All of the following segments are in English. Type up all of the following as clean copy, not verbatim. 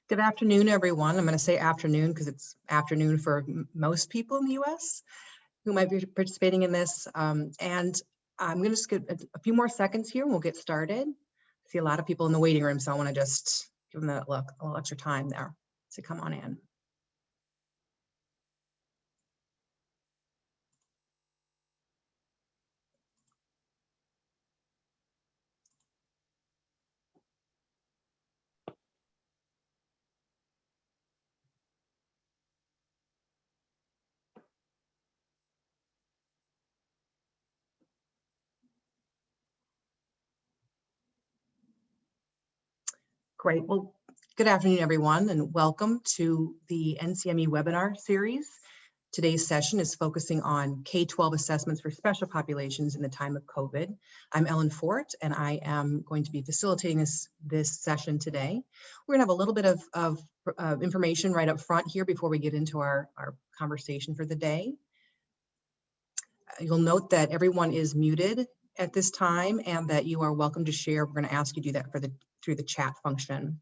Good afternoon, everyone. I'm going to say afternoon because it's afternoon for most people in the U.S. who might be participating in this. And I'm going to just get a few more seconds here and we'll get started. I see a lot of people in the waiting room, so I want to just give them a little extra time there to come on in. Great. Well, good afternoon, everyone, and welcome to the NCME webinar series. Today's session is focusing on K-12 assessments for special populations in the time of COVID. I'm Ellen Fort, and I am going to be facilitating this session today. We're going to have a little bit of information right up front here before we get into our conversation for the day. You'll note that everyone is muted at this time and that you are welcome to share. We're going to ask you to do that through the chat function.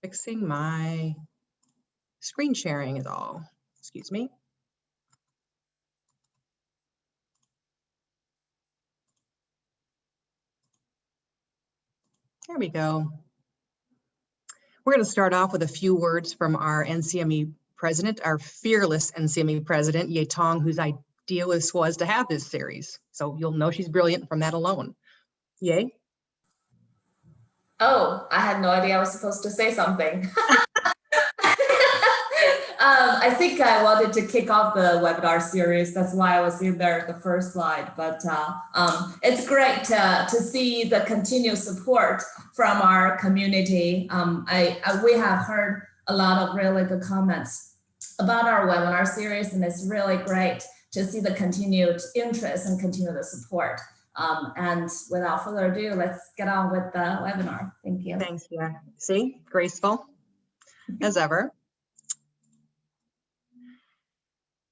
Fixing my screen sharing is all. Excuse me. There we go. We're going to start off with a few words from our NCME president, our fearless NCME president, Ye Tong, whose idea was to have this series. So you'll know she's brilliant from that alone. Ye? Oh, I had no idea I was supposed to say something. I think I wanted to kick off the webinar series. That's why I was in there, the first slide. But it's great to see the continued support from our community. We have heard a lot of really good comments about our webinar series, and it's really great to see the continued interest and continued support. And without further ado, let's get on with the webinar. Thank you. Thanks, yeah. See, graceful as ever.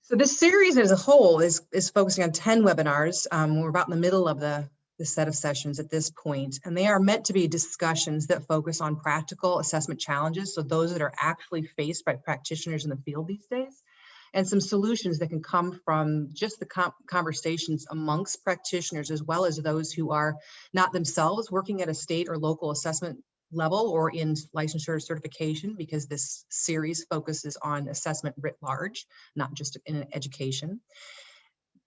So this series as a whole is focusing on 10 webinars. We're about in the middle of the set of sessions at this point, and they are meant to be discussions that focus on practical assessment challenges, so those that are actually faced by practitioners in the field these days, and some solutions that can come from just the conversations amongst practitioners, as well as those who are not themselves working at a state or local assessment level or in licensure certification, because this series focuses on assessment writ large, not just in education.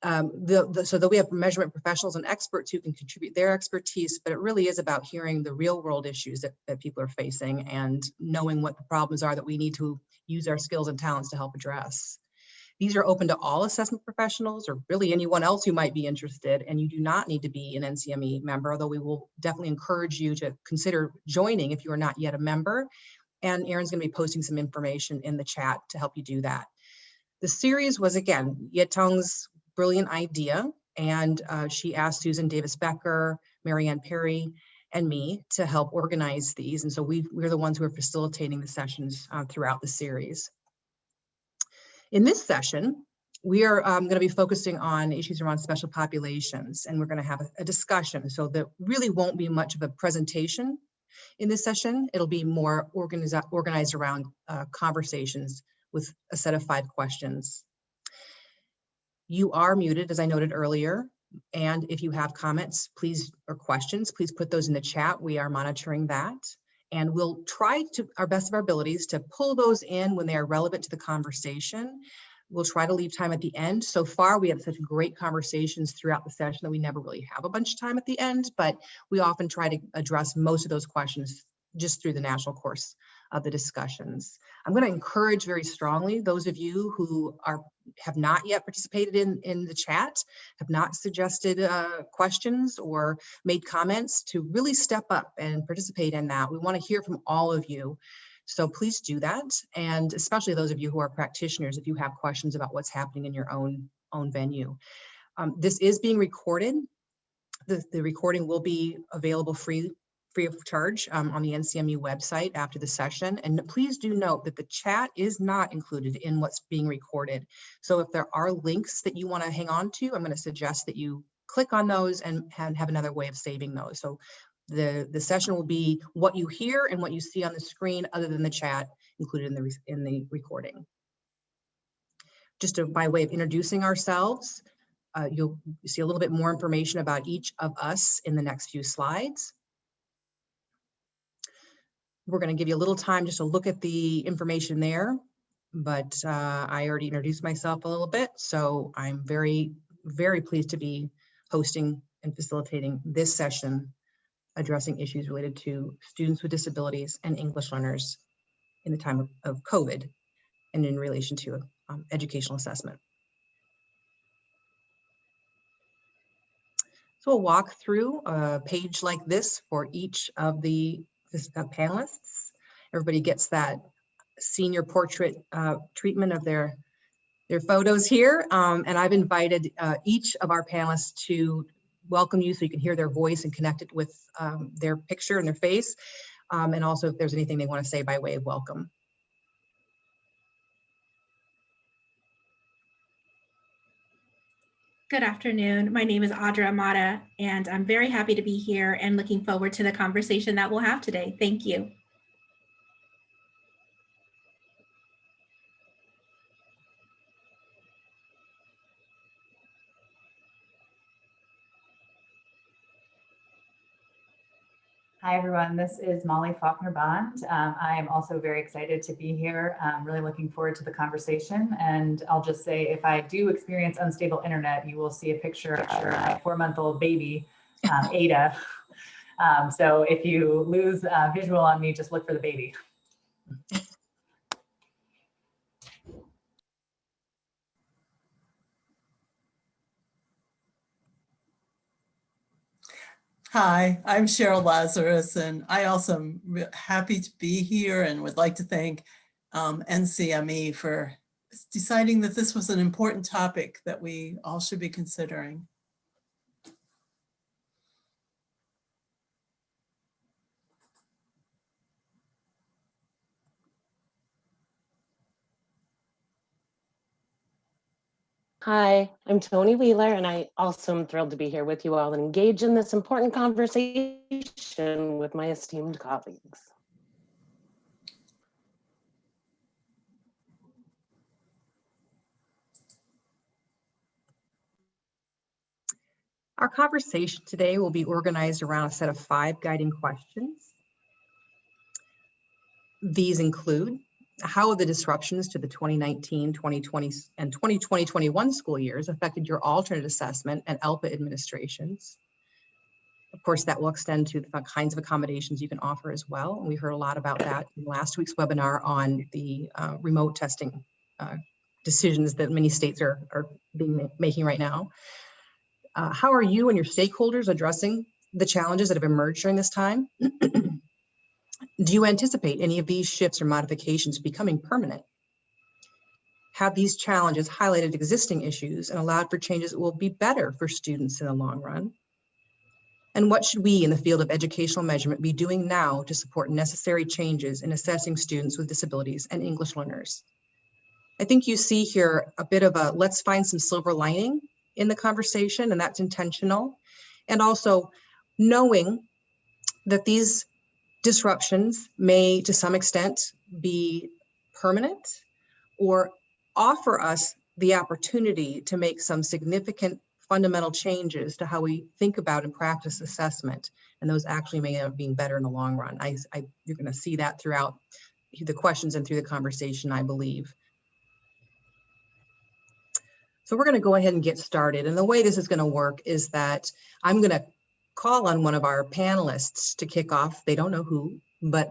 So that we have measurement professionals and experts who can contribute their expertise, but it really is about hearing the real world issues that people are facing and knowing what the problems are that we need to use our skills and talents to help address. These are open to all assessment professionals or really anyone else who might be interested, and you do not need to be an NCME member, although we will definitely encourage you to consider joining if you are not yet a member. And Erin's going to be posting some information in the chat to help you do that. The series was, again, Ye Tong's brilliant idea, and she asked Susan Davis Becker, Marianne Perry, and me to help organize these. And so we're the ones who are facilitating the sessions throughout the series. In this session, we are going to be focusing on issues around special populations, and we're going to have a discussion. So there really won't be much of a presentation in this session. It'll be more organized around conversations with a set of 5 questions. You are muted, as I noted earlier, and if you have comments, or questions, please put those in the chat. We are monitoring that. And we'll try to our best of our abilities to pull those in when they are relevant to the conversation. We'll try to leave time at the end. So far, we have such great conversations throughout the session that we never really have a bunch of time at the end, but we often try to address most of those questions just through the natural course of the discussions. I'm going to encourage very strongly those of you who have not yet participated in the chat, have not suggested questions or made comments, to really step up and participate in that. We want to hear from all of you. So please do that. And especially those of you who are practitioners, if you have questions about what's happening in your own venue. This is being recorded. The recording will be available free free of charge on the NCMU website after the session. And please do note that the chat is not included in what's being recorded. So if there are links that you want to hang on to, I'm going to suggest that you click on those and have another way of saving those. So the session will be what you hear and what you see on the screen other than the chat included in the recording. Just by way of introducing ourselves, you'll see a little bit more information about each of us in the next few slides. We're going to give you a little time just to look at the information there, but I already introduced myself a little bit, so I'm very, very pleased to be hosting and facilitating this session addressing issues related to students with disabilities and English learners in the time of COVID and in relation to educational assessment. So we'll walk through a page like this for each of the panelists. Everybody gets that senior portrait treatment of their photos here. And I've invited each of our panelists to welcome you so you can hear their voice and connect it with their picture and their face. And also if there's anything they want to say by way of welcome. Good afternoon. My name is Audra Amata, and I'm very happy to be here and looking forward to the conversation that we'll have today. Thank you. Hi, everyone. This is Molly Faulkner-Bond. I am also very excited to be here. I'm really looking forward to the conversation. And I'll just say, if I do experience unstable internet, you will see a picture of my 4-month-old baby, Ada. So if you lose visual on me, just look for the baby. Hi, I'm Cheryl Lazarus, and I also am happy to be here and would like to thank NCME for deciding that this was an important topic that we all should be considering. Hi, I'm Tony Wheeler, and I also am thrilled to be here with you all and engage in this important conversation with my esteemed colleagues. Our conversation today will be organized around a set of 5 guiding questions. These include, how have the disruptions to the 2019, 2020, and 2020-21 school years affected your alternate assessment and ELPA administrations? Of course, that will extend to the kinds of accommodations you can offer as well. And we heard a lot about that in last week's webinar on the remote testing decisions that many states are making right now. How are you and your stakeholders addressing the challenges that have emerged during this time? Do you anticipate any of these shifts or modifications becoming permanent? Have these challenges highlighted existing issues and allowed for changes that will be better for students in the long run? And what should we in the field of educational measurement be doing now to support necessary changes in assessing students with disabilities and English learners? I think you see here a bit of a let's find some silver lining in the conversation, and that's intentional. And also knowing that these disruptions may, to some extent, be permanent or offer us the opportunity to make some significant fundamental changes to how we think about and practice assessment. And those actually may end up being better in the long run. You're going to see that throughout the questions and through the conversation, I believe. So we're going to go ahead and get started. And the way this is going to work is that I'm going to call on one of our panelists to kick off. They don't know who, but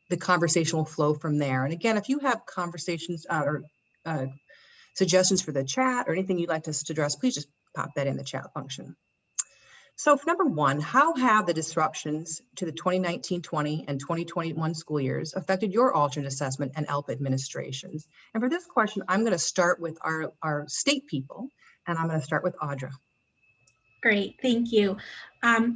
the conversation will flow from there. And again, if you have conversations or suggestions for the chat or anything you'd like us to address, please just pop that in the chat function. So for number 1, how have the disruptions to the 2019-20 and 2021 school years affected your alternate assessment and ELPA administrations? And for this question, I'm going to start with our state people, and I'm going to start with Audra. Great, thank you.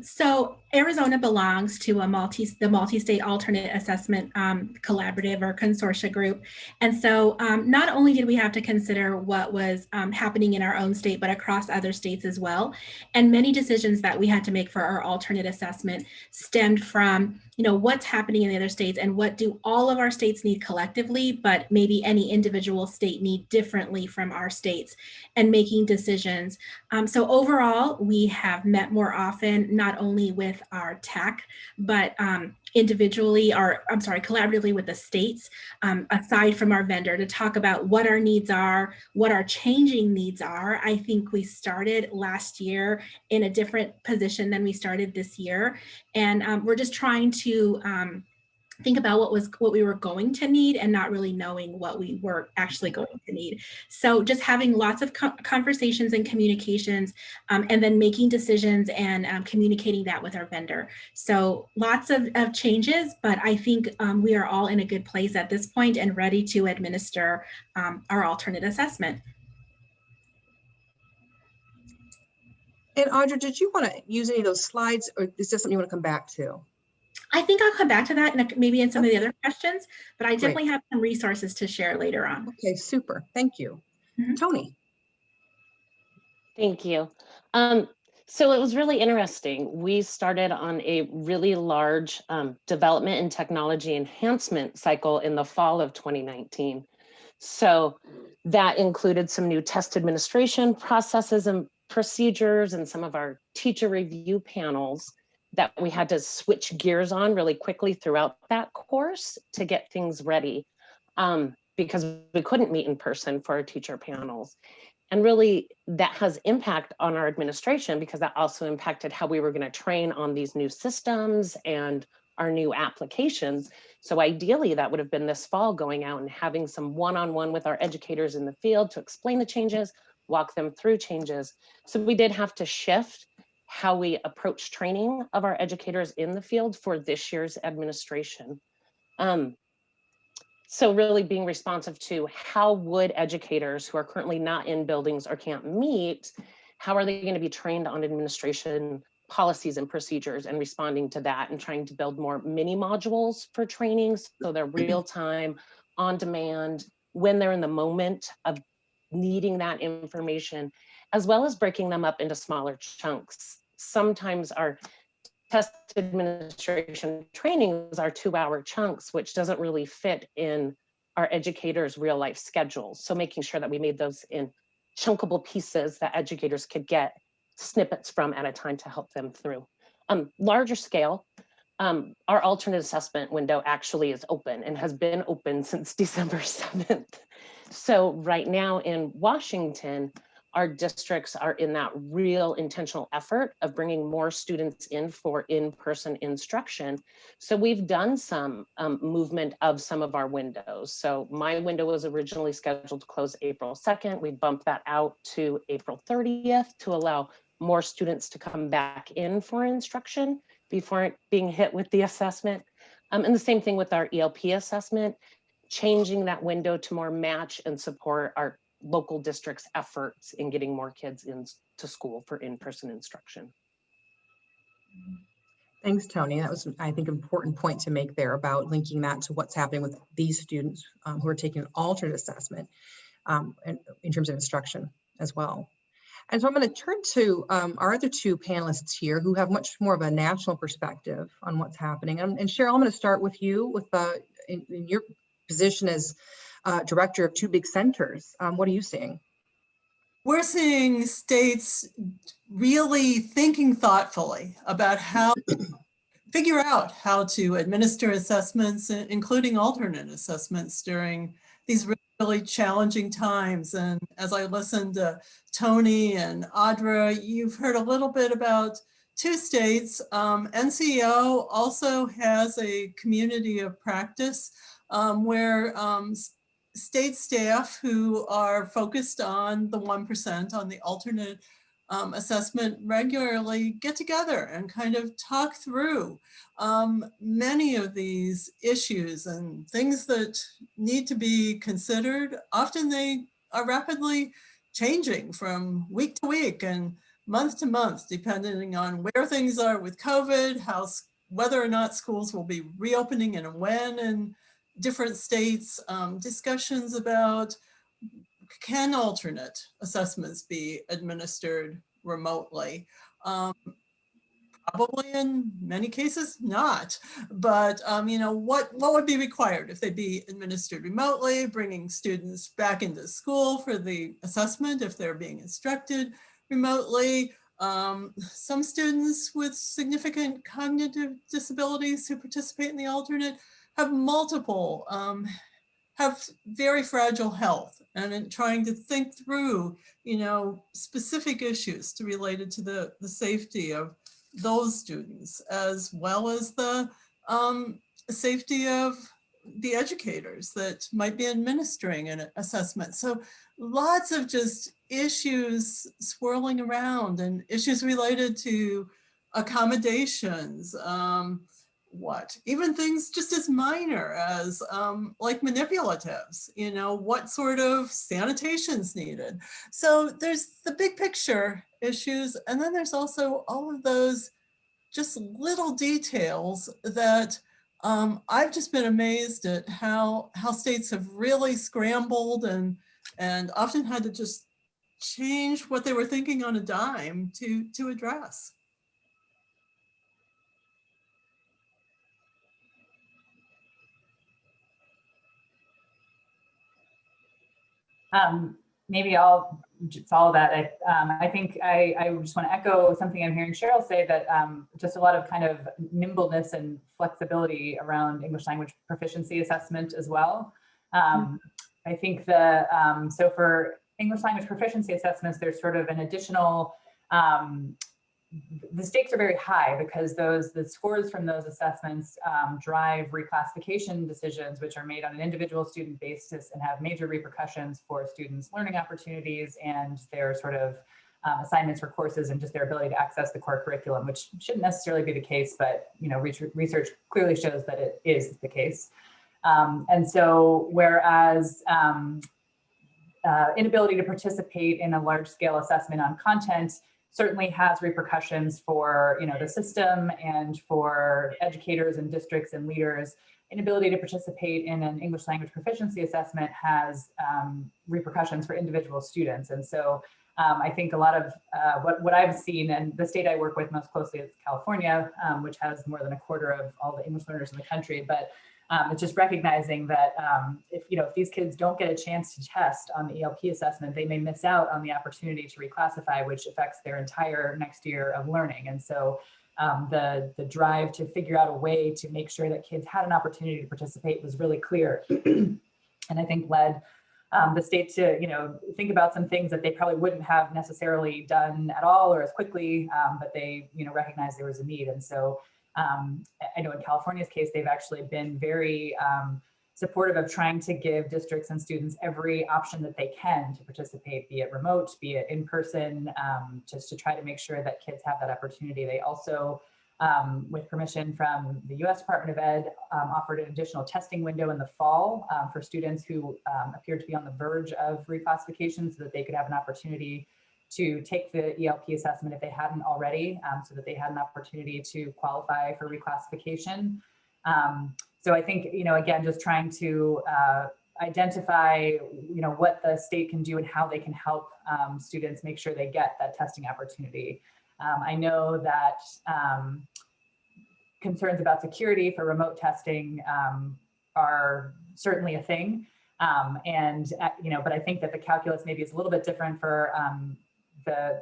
So Arizona belongs to the multi-state alternate assessment collaborative or consortia group. And so not only did we have to consider what was happening in our own state, but across other states as well. And many decisions that we had to make for our alternate assessment stemmed from, what's happening in the other states and what do all of our states need collectively, but maybe any individual state need differently from our states, and making decisions. So overall, we have met more often, not only with our TAC, but collaboratively with the states, aside from our vendor, to talk about what our needs are, what our changing needs are. I think we started last year in a different position than we started this year. And we're just trying to think about what we were going to need and not really knowing what we were actually going to need. So just having lots of conversations and communications, and then making decisions and communicating that with our vendor. So lots of changes, but I think we are all in a good place at this point and ready to administer our alternate assessment. And Audra, did you want to use any of those slides, or is this something you want to come back to? I think I'll come back to that maybe in some of the other questions, but I definitely have some resources to share later on. Okay, super. Thank you. Tony. Thank you. So it was really interesting. We started on a really large development and technology enhancement cycle in the fall of 2019. So that included some new test administration processes and procedures and some of our teacher review panels that we had to switch gears on really quickly throughout that course to get things ready, because we couldn't meet in person for our teacher panels. And really that has impact on our administration, because that also impacted how we were going to train on these new systems and our new applications. So ideally that would have been this fall, going out and having some one-on-one with our educators in the field to explain the changes, walk them through changes. So we did have to shift how we approach training of our educators in the field for this year's administration. So really being responsive to how would educators who are currently not in buildings or can't meet, how are they going to be trained on administration policies and procedures, and responding to that and trying to build more mini modules for trainings so they're real time, on demand, when they're in the moment of needing that information, as well as breaking them up into smaller chunks. Sometimes our test administration trainings are 2-hour chunks, which doesn't really fit in our educators' real life schedules. So making sure that we made those in chunkable pieces that educators could get snippets from at a time to help them through. Larger scale, our alternate assessment window actually is open and has been open since December 7th. So right now in Washington, our districts are in that real intentional effort of bringing more students in for in-person instruction. So we've done some movement of some of our windows. So my window was originally scheduled to close April 2nd. We bumped that out to April 30th to allow more students to come back in for instruction before being hit with the assessment. And the same thing with our ELP assessment, changing that window to more match and support our local districts' efforts in getting more kids into school for in-person instruction. Thanks, Tony. That was, I think, an important point to make there about linking that to what's happening with these students who are taking an alternate assessment in terms of instruction as well. And so I'm going to turn to our other two panelists here who have much more of a national perspective on what's happening. And Cheryl, I'm going to start with you with in your position as director of two big centers. What are you seeing? We're seeing states really thinking thoughtfully about how figure out how to administer assessments, including alternate assessments during these really challenging times. And as I listened to Tony and Audra, you've heard a little bit about two states. NCO also has a community of practice where state staff who are focused on the 1%, on the alternate assessment, regularly get together and kind of talk through many of these issues and things that need to be considered. Often they are rapidly changing from week to week, and month to month, depending on where things are with COVID, whether or not schools will be reopening and when in different states, discussions about can alternate assessments be administered remotely? Probably in many cases not, but what would be required if they be administered remotely, bringing students back into school for the assessment if they're being instructed remotely. Some students with significant cognitive disabilities who participate in the alternate have multiple, have very fragile health, and in trying to think through, specific issues related to the safety of those students, as well as the safety of the educators that might be administering an assessment. So lots of just issues swirling around, and issues related to accommodations, even things just as minor as like manipulatives, what sort of sanitation's needed. So there's the big picture issues, and then there's also all of those just little details that I've just been amazed at how states have really scrambled and often had to just change what they were thinking on a dime to address. Maybe I'll follow that. I think I just want to echo something I'm hearing Cheryl say, that just a lot of kind of nimbleness and flexibility around English language proficiency assessment as well. I think so for English language proficiency assessments, there's sort of an additional, the stakes are very high because the scores from those assessments drive reclassification decisions, which are made on an individual student basis and have major repercussions for students' learning opportunities and their sort of assignments for courses and just their ability to access the core curriculum, which shouldn't necessarily be the case, but research clearly shows that it is the case. And so whereas inability to participate in a large-scale assessment on content certainly has repercussions for the system and for educators and districts and leaders, inability to participate in an English language proficiency assessment has repercussions for individual students. And so I think a lot of what I've seen, and the state I work with most closely is California, which has more than a quarter of all the English learners in the country, but it's just recognizing that if these kids don't get a chance to test on the ELP assessment, they may miss out on the opportunity to reclassify, which affects their entire next year of learning. And so the drive to figure out a way to make sure that kids had an opportunity to participate was really clear, and I think led the state to think about some things that they probably wouldn't have necessarily done at all or as quickly, but they recognized there was a need. And so I know in California's case, they've actually been very supportive of trying to give districts and students every option that they can to participate, be it remote, be it in person, just to try to make sure that kids have that opportunity. They also, with permission from the US Department of Ed, offered an additional testing window in the fall for students who appeared to be on the verge of reclassification so that they could have an opportunity to take the ELP assessment if they hadn't already, so that they had an opportunity to qualify for reclassification. So I think, again, just trying to identify, what the state can do and how they can help students make sure they get that testing opportunity. I know that concerns about security for remote testing are certainly a thing. But I think that the calculus maybe is a little bit different for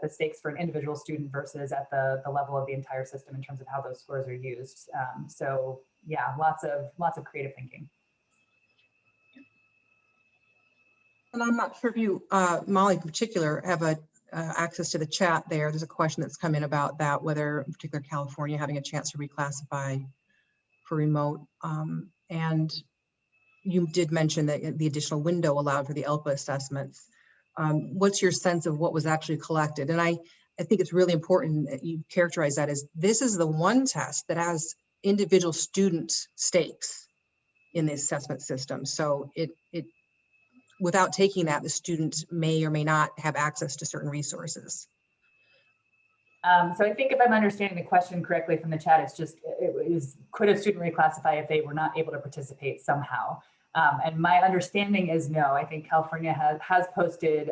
the stakes for an individual student versus at the level of the entire system in terms of how those scores are used. So yeah, lots of creative thinking. And I'm not sure if you, Molly in particular, have access to the chat there. There's a question that's come in about that, whether in particular California having a chance to reclassify for remote. And you did mention that the additional window allowed for the ELPA assessments. What's your sense of what was actually collected? And I think it's really important that you characterize that as this is the one test that has individual student stakes in the assessment system. So it without taking that, the student may or may not have access to certain resources. So I think if I'm understanding the question correctly from the chat, it's just, could a student reclassify if they were not able to participate somehow? And my understanding is no. I think California has posted,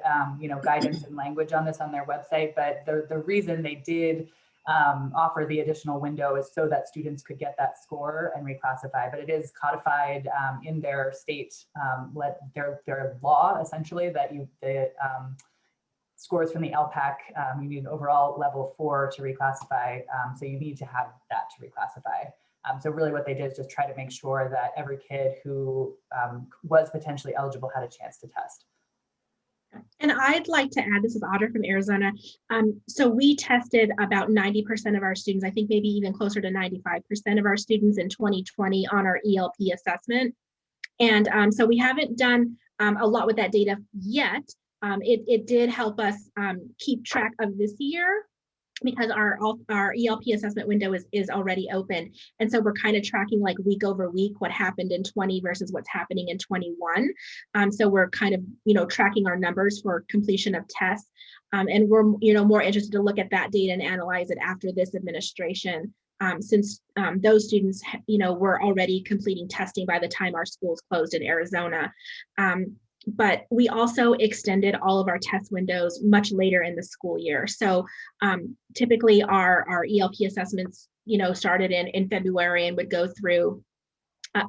guidance and language on this on their website, but the reason they did offer the additional window is so that students could get that score and reclassify, but it is codified in their state, their law, essentially, that the scores from the LPAC, you need an overall level 4 to reclassify. So you need to have that to reclassify. So really what they did is just try to make sure that every kid who was potentially eligible had a chance to test. And I'd like to add, this is Audra from Arizona. So we tested about 90% of our students, I think maybe even closer to 95% of our students in 2020 on our ELP assessment. And so we haven't done a lot with that data yet. It did help us keep track of this year, because our ELP assessment window is already open. And so we're kind of tracking like week over week what happened in 20 versus what's happening in 21. So we're kind of, tracking our numbers for completion of tests. And we're, more interested to look at that data and analyze it after this administration, since those students, were already completing testing by the time our schools closed in Arizona. But we also extended all of our test windows much later in the school year. So typically our ELP assessments, started in February and would go through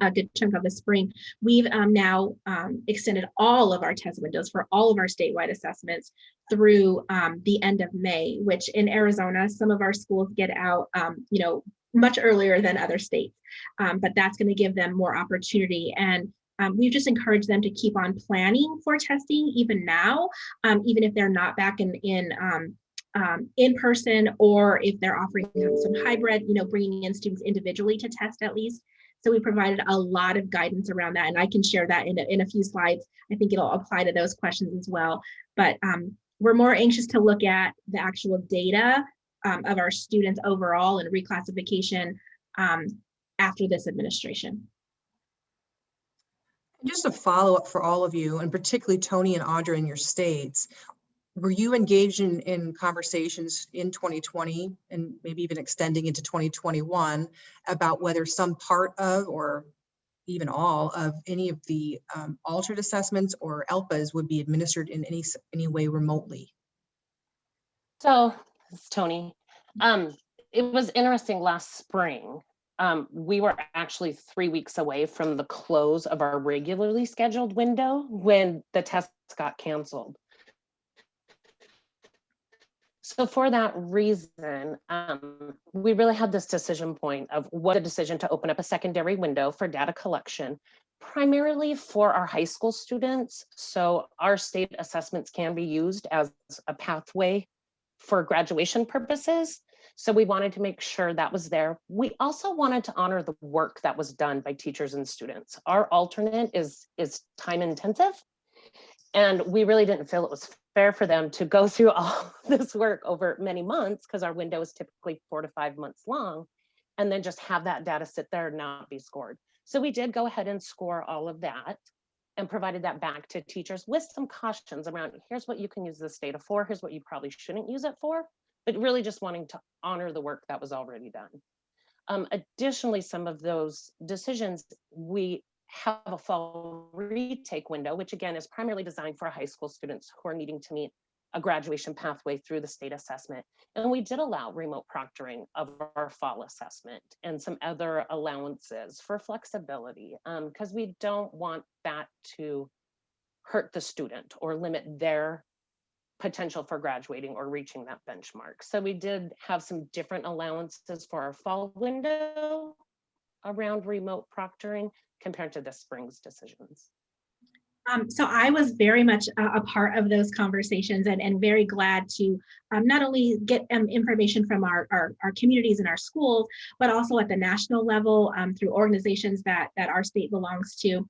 a good chunk of the spring. We've now extended all of our test windows for all of our statewide assessments through the end of May, which in Arizona, some of our schools get out, much earlier than other states, but that's going to give them more opportunity. And we've just encouraged them to keep on planning for testing even now, even if they're not back in person, or if they're offering some hybrid, bringing in students individually to test at least. So we provided a lot of guidance around that, and I can share that in a few slides. I think it'll apply to those questions as well. But we're more anxious to look at the actual data of our students overall and reclassification after this administration. Just a follow-up for all of you, and particularly Tony and Audra in your states. Were you engaged in conversations in 2020 and maybe even extending into 2021 about whether some part of, or even all of, any of the altered assessments or ELPAs would be administered in any way remotely? So, it's Tony. It was interesting last spring. We were actually 3 weeks away from the close of our regularly scheduled window when the tests got canceled. So for that reason, we really had this decision point of what a decision to open up a secondary window for data collection, primarily for our high school students. So our state assessments can be used as a pathway for graduation purposes. So we wanted to make sure that was there. We also wanted to honor the work that was done by teachers and students. Our alternate is time intensive, and we really didn't feel it was fair for them to go through all this work over many months, because our window is typically 4 to 5 months long, and then just have that data sit there and not be scored. So we did go ahead and score all of that and provided that back to teachers with some cautions around, here's what you can use this data for, here's what you probably shouldn't use it for, but really just wanting to honor the work that was already done. Additionally, some of those decisions, we have a fall retake window, which again is primarily designed for high school students who are needing to meet a graduation pathway through the state assessment. And we did allow remote proctoring of our fall assessment and some other allowances for flexibility, because we don't want that to hurt the student or limit their potential for graduating or reaching that benchmark. So we did have some different allowances for our fall window around remote proctoring compared to this spring's decisions. So I was very much a part of those conversations, and very glad to not only get information from our communities and our schools, but also at the national level through organizations that our state belongs to,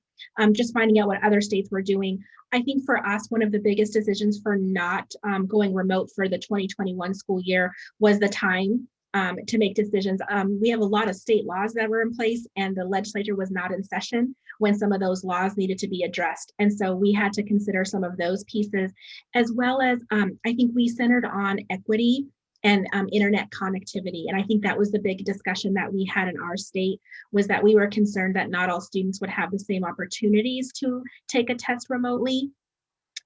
just finding out what other states were doing. I think for us, one of the biggest decisions for not going remote for the 2021 school year was the time to make decisions. We have a lot of state laws that were in place, and the legislature was not in session when some of those laws needed to be addressed. And so we had to consider some of those pieces, as well as I think we centered on equity and internet connectivity. And I think that was the big discussion that we had in our state, was that we were concerned that not all students would have the same opportunities to take a test remotely.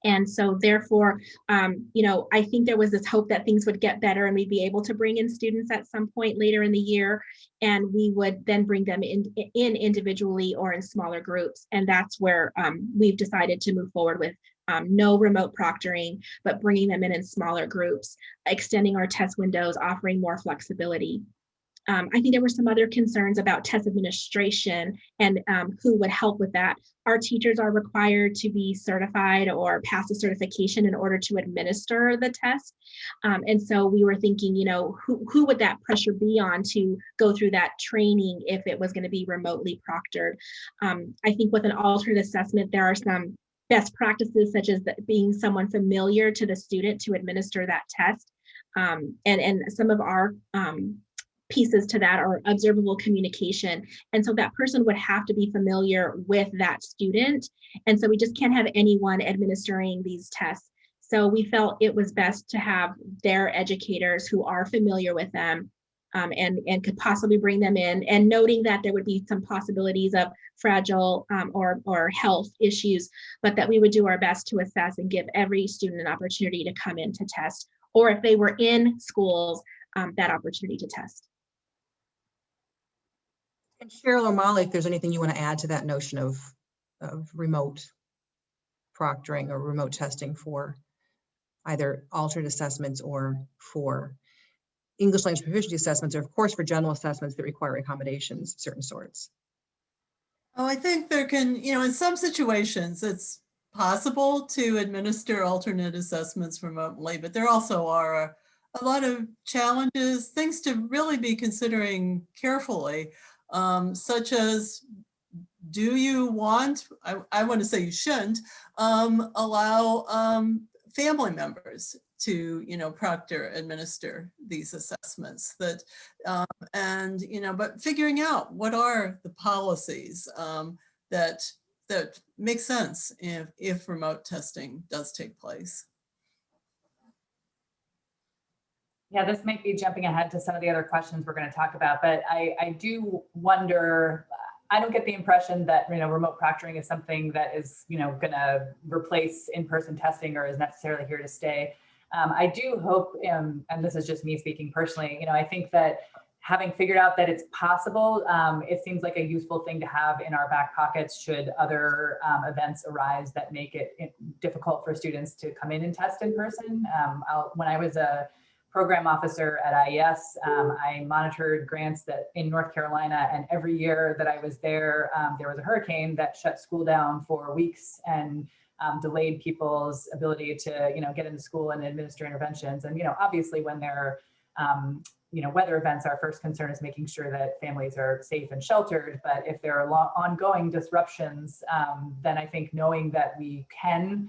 And so therefore, I think there was this hope that things would get better and we'd be able to bring in students at some point later in the year, and we would then bring them in individually or in smaller groups. And that's where we've decided to move forward with no remote proctoring, but bringing them in smaller groups, extending our test windows, offering more flexibility. I think there were some other concerns about test administration and who would help with that. Our teachers are required to be certified or pass a certification in order to administer the test. And so we were thinking, who would that pressure be on to go through that training if it was going to be remotely proctored? I think with an alternate assessment, there are some best practices, such as being someone familiar to the student to administer that test. And some of our pieces to that are observable communication. And so that person would have to be familiar with that student. And so we just can't have anyone administering these tests. So we felt it was best to have their educators who are familiar with them and could possibly bring them in, and noting that there would be some possibilities of fragile or health issues, but that we would do our best to assess and give every student an opportunity to come in to test, or if they were in schools, that opportunity to test. And Cheryl or Molly, if there's anything you want to add to that notion of remote proctoring or remote testing for either alternate assessments or for English language proficiency assessments, or of course for general assessments that require accommodations of certain sorts. Oh, I think there can, in some situations it's possible to administer alternate assessments remotely, but there also are a lot of challenges, things to really be considering carefully. Such as, do you want, I want to say you shouldn't, allow family members to, proctor, administer these assessments but figuring out what are the policies that make sense if remote testing does take place. Yeah, this might be jumping ahead to some of the other questions we're going to talk about, but I do wonder, I don't get the impression that, remote proctoring is something that is, going to replace in-person testing or is necessarily here to stay. I do hope, and this is just me speaking personally, I think that having figured out that it's possible, it seems like a useful thing to have in our back pockets should other events arise that make it difficult for students to come in and test in person. When I was a program officer at IES, I monitored grants that in North Carolina, and every year that I was there, there was a hurricane that shut school down for weeks and delayed people's ability to, get into school and administer interventions. And, obviously when there are, weather events, our first concern is making sure that families are safe and sheltered. But if there are ongoing disruptions, then I think knowing that we can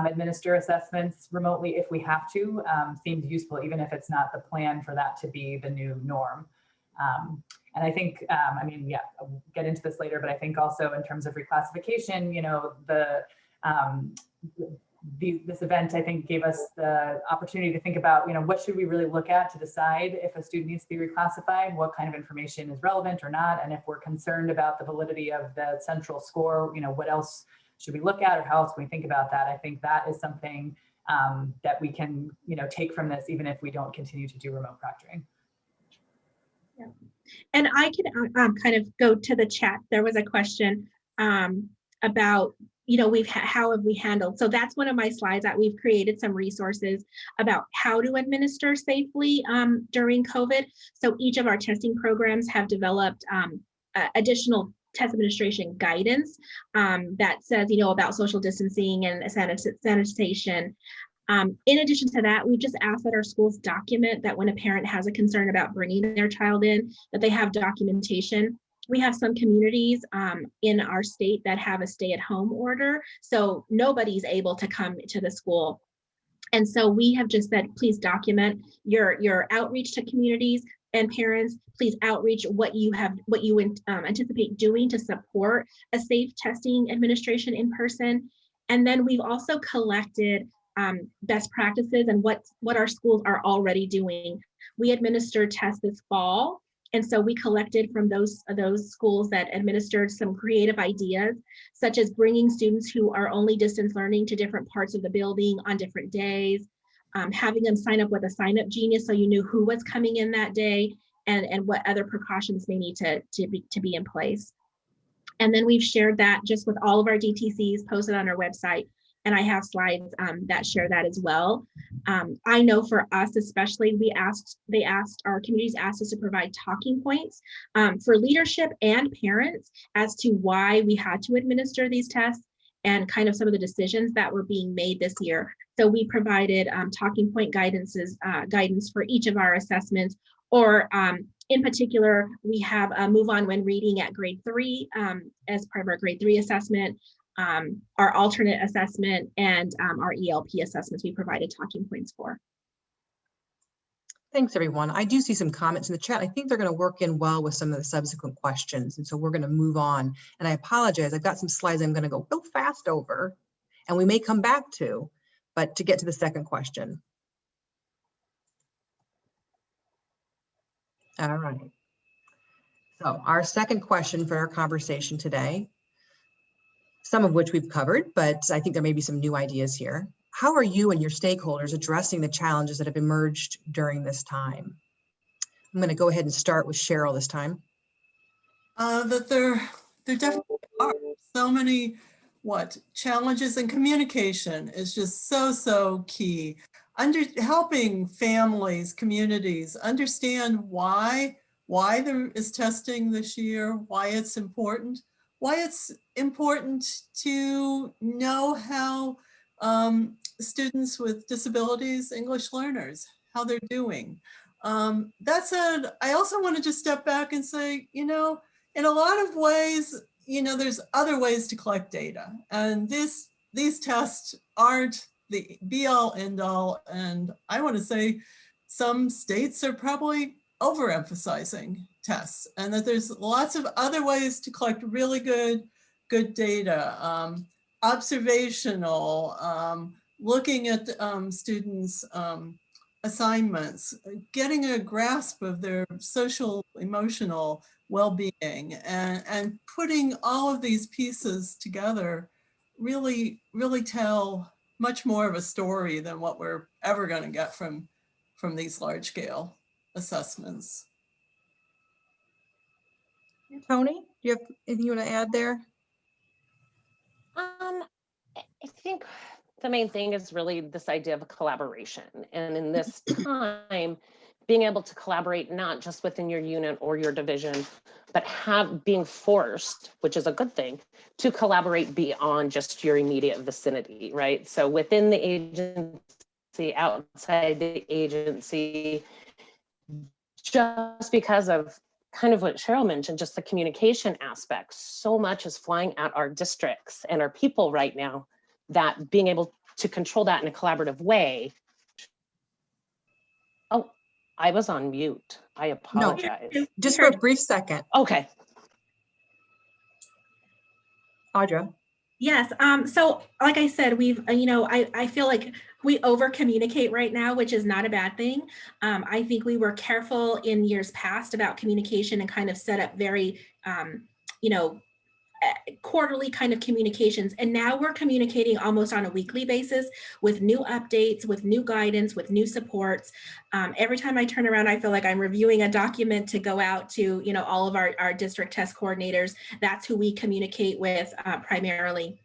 administer assessments remotely if we have to seems useful, even if it's not the plan for that to be the new norm. And I think, I'll get into this later, but I think also in terms of reclassification, this event, I think, gave us the opportunity to think about, what should we really look at to decide if a student needs to be reclassified, what kind of information is relevant or not, and if we're concerned about the validity of the central score, what else should we look at, or how else can we think about that? I think that is something that we can, take from this, even if we don't continue to do remote proctoring. Yeah. And I could kind of go to the chat. There was a question about, how have we handled? So that's one of my slides that we've created some resources about how to administer safely during COVID. So each of our testing programs have developed additional test administration guidance that says, about social distancing and sanitation. In addition to that, we've just asked that our schools document that when a parent has a concern about bringing their child in, that they have documentation. We have some communities in our state that have a stay-at-home order, so nobody's able to come to the school. And so we have just said, please document your outreach to communities and parents. Please outreach what you anticipate doing to support a safe testing administration in person. And then we've also collected best practices and what our schools are already doing. We administered tests this fall, and so we collected from those schools that administered some creative ideas, such as bringing students who are only distance learning to different parts of the building on different days, having them sign up with a sign-up genius so you knew who was coming in that day, and what other precautions may need to be in place. And then we've shared that just with all of our DTCs posted on our website. And I have slides that share that as well. I know for us, especially, our communities asked us to provide talking points for leadership and parents as to why we had to administer these tests and kind of some of the decisions that were being made this year. So we provided talking point guidance for each of our assessments, or in particular, we have a move on when reading at grade 3 as part of our grade 3 assessment, our alternate assessment, and our ELP assessments we provided talking points for. Thanks, everyone. I do see some comments in the chat. I think they're going to work in well with some of the subsequent questions. And so we're going to move on. And I apologize. I've got some slides I'm going to go real fast over, and we may come back to, but to get to the second question. All right. So our second question for our conversation today, some of which we've covered, but I think there may be some new ideas here. How are you and your stakeholders addressing the challenges that have emerged during this time? I'm going to go ahead and start with Cheryl this time. That there definitely are so many challenges, and communication is just so key. Helping families, communities understand why there is testing this year, why it's important to know how students with disabilities, English learners, how they're doing. That said, I also want to just step back and say, in a lot of ways, there's other ways to collect data, and these tests aren't the be all end all. And I want to say some states are probably overemphasizing tests, and that there's lots of other ways to collect really good data, observational, looking at students' assignments, getting a grasp of their social, emotional well-being, and putting all of these pieces together really tell much more of a story than what we're ever going to get from these large-scale assessments. Tony, do you have anything you want to add there? I think the main thing is really this idea of collaboration. And in this time, being able to collaborate not just within your unit or your division, but being forced, which is a good thing, to collaborate beyond just your immediate vicinity, right? So within the agency, outside the agency, just because of kind of what Cheryl mentioned, just the communication aspect, so much is flying at our districts and our people right now, that being able to control that in a collaborative way. Oh, I was on mute. I apologize. No, just for a brief second. Okay. Audra. Yes. So like I said, we've, I feel like we over communicate right now, which is not a bad thing. I think we were careful in years past about communication and kind of set up very, quarterly kind of communications. And now we're communicating almost on a weekly basis with new updates, with new guidance, with new supports. Every time I turn around, I feel like I'm reviewing a document to go out to, all of our district test coordinators. That's who we communicate with primarily.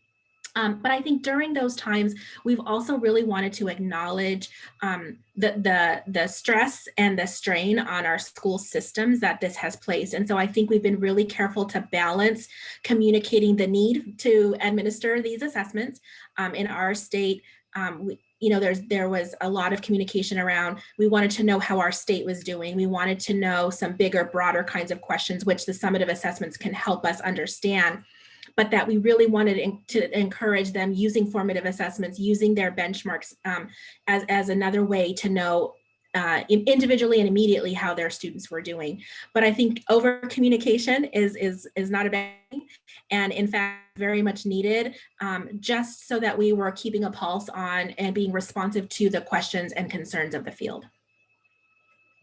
But I think during those times, we've also really wanted to acknowledge the stress and the strain on our school systems that this has placed. And so I think we've been really careful to balance communicating the need to administer these assessments in our state. There was a lot of communication around, we wanted to know how our state was doing. We wanted to know some bigger, broader kinds of questions, which the summative assessments can help us understand. But that we really wanted to encourage them using formative assessments, using their benchmarks as another way to know individually and immediately how their students were doing. But I think over communication is not a bad thing, and in fact very much needed, just so that we were keeping a pulse on and being responsive to the questions and concerns of the field.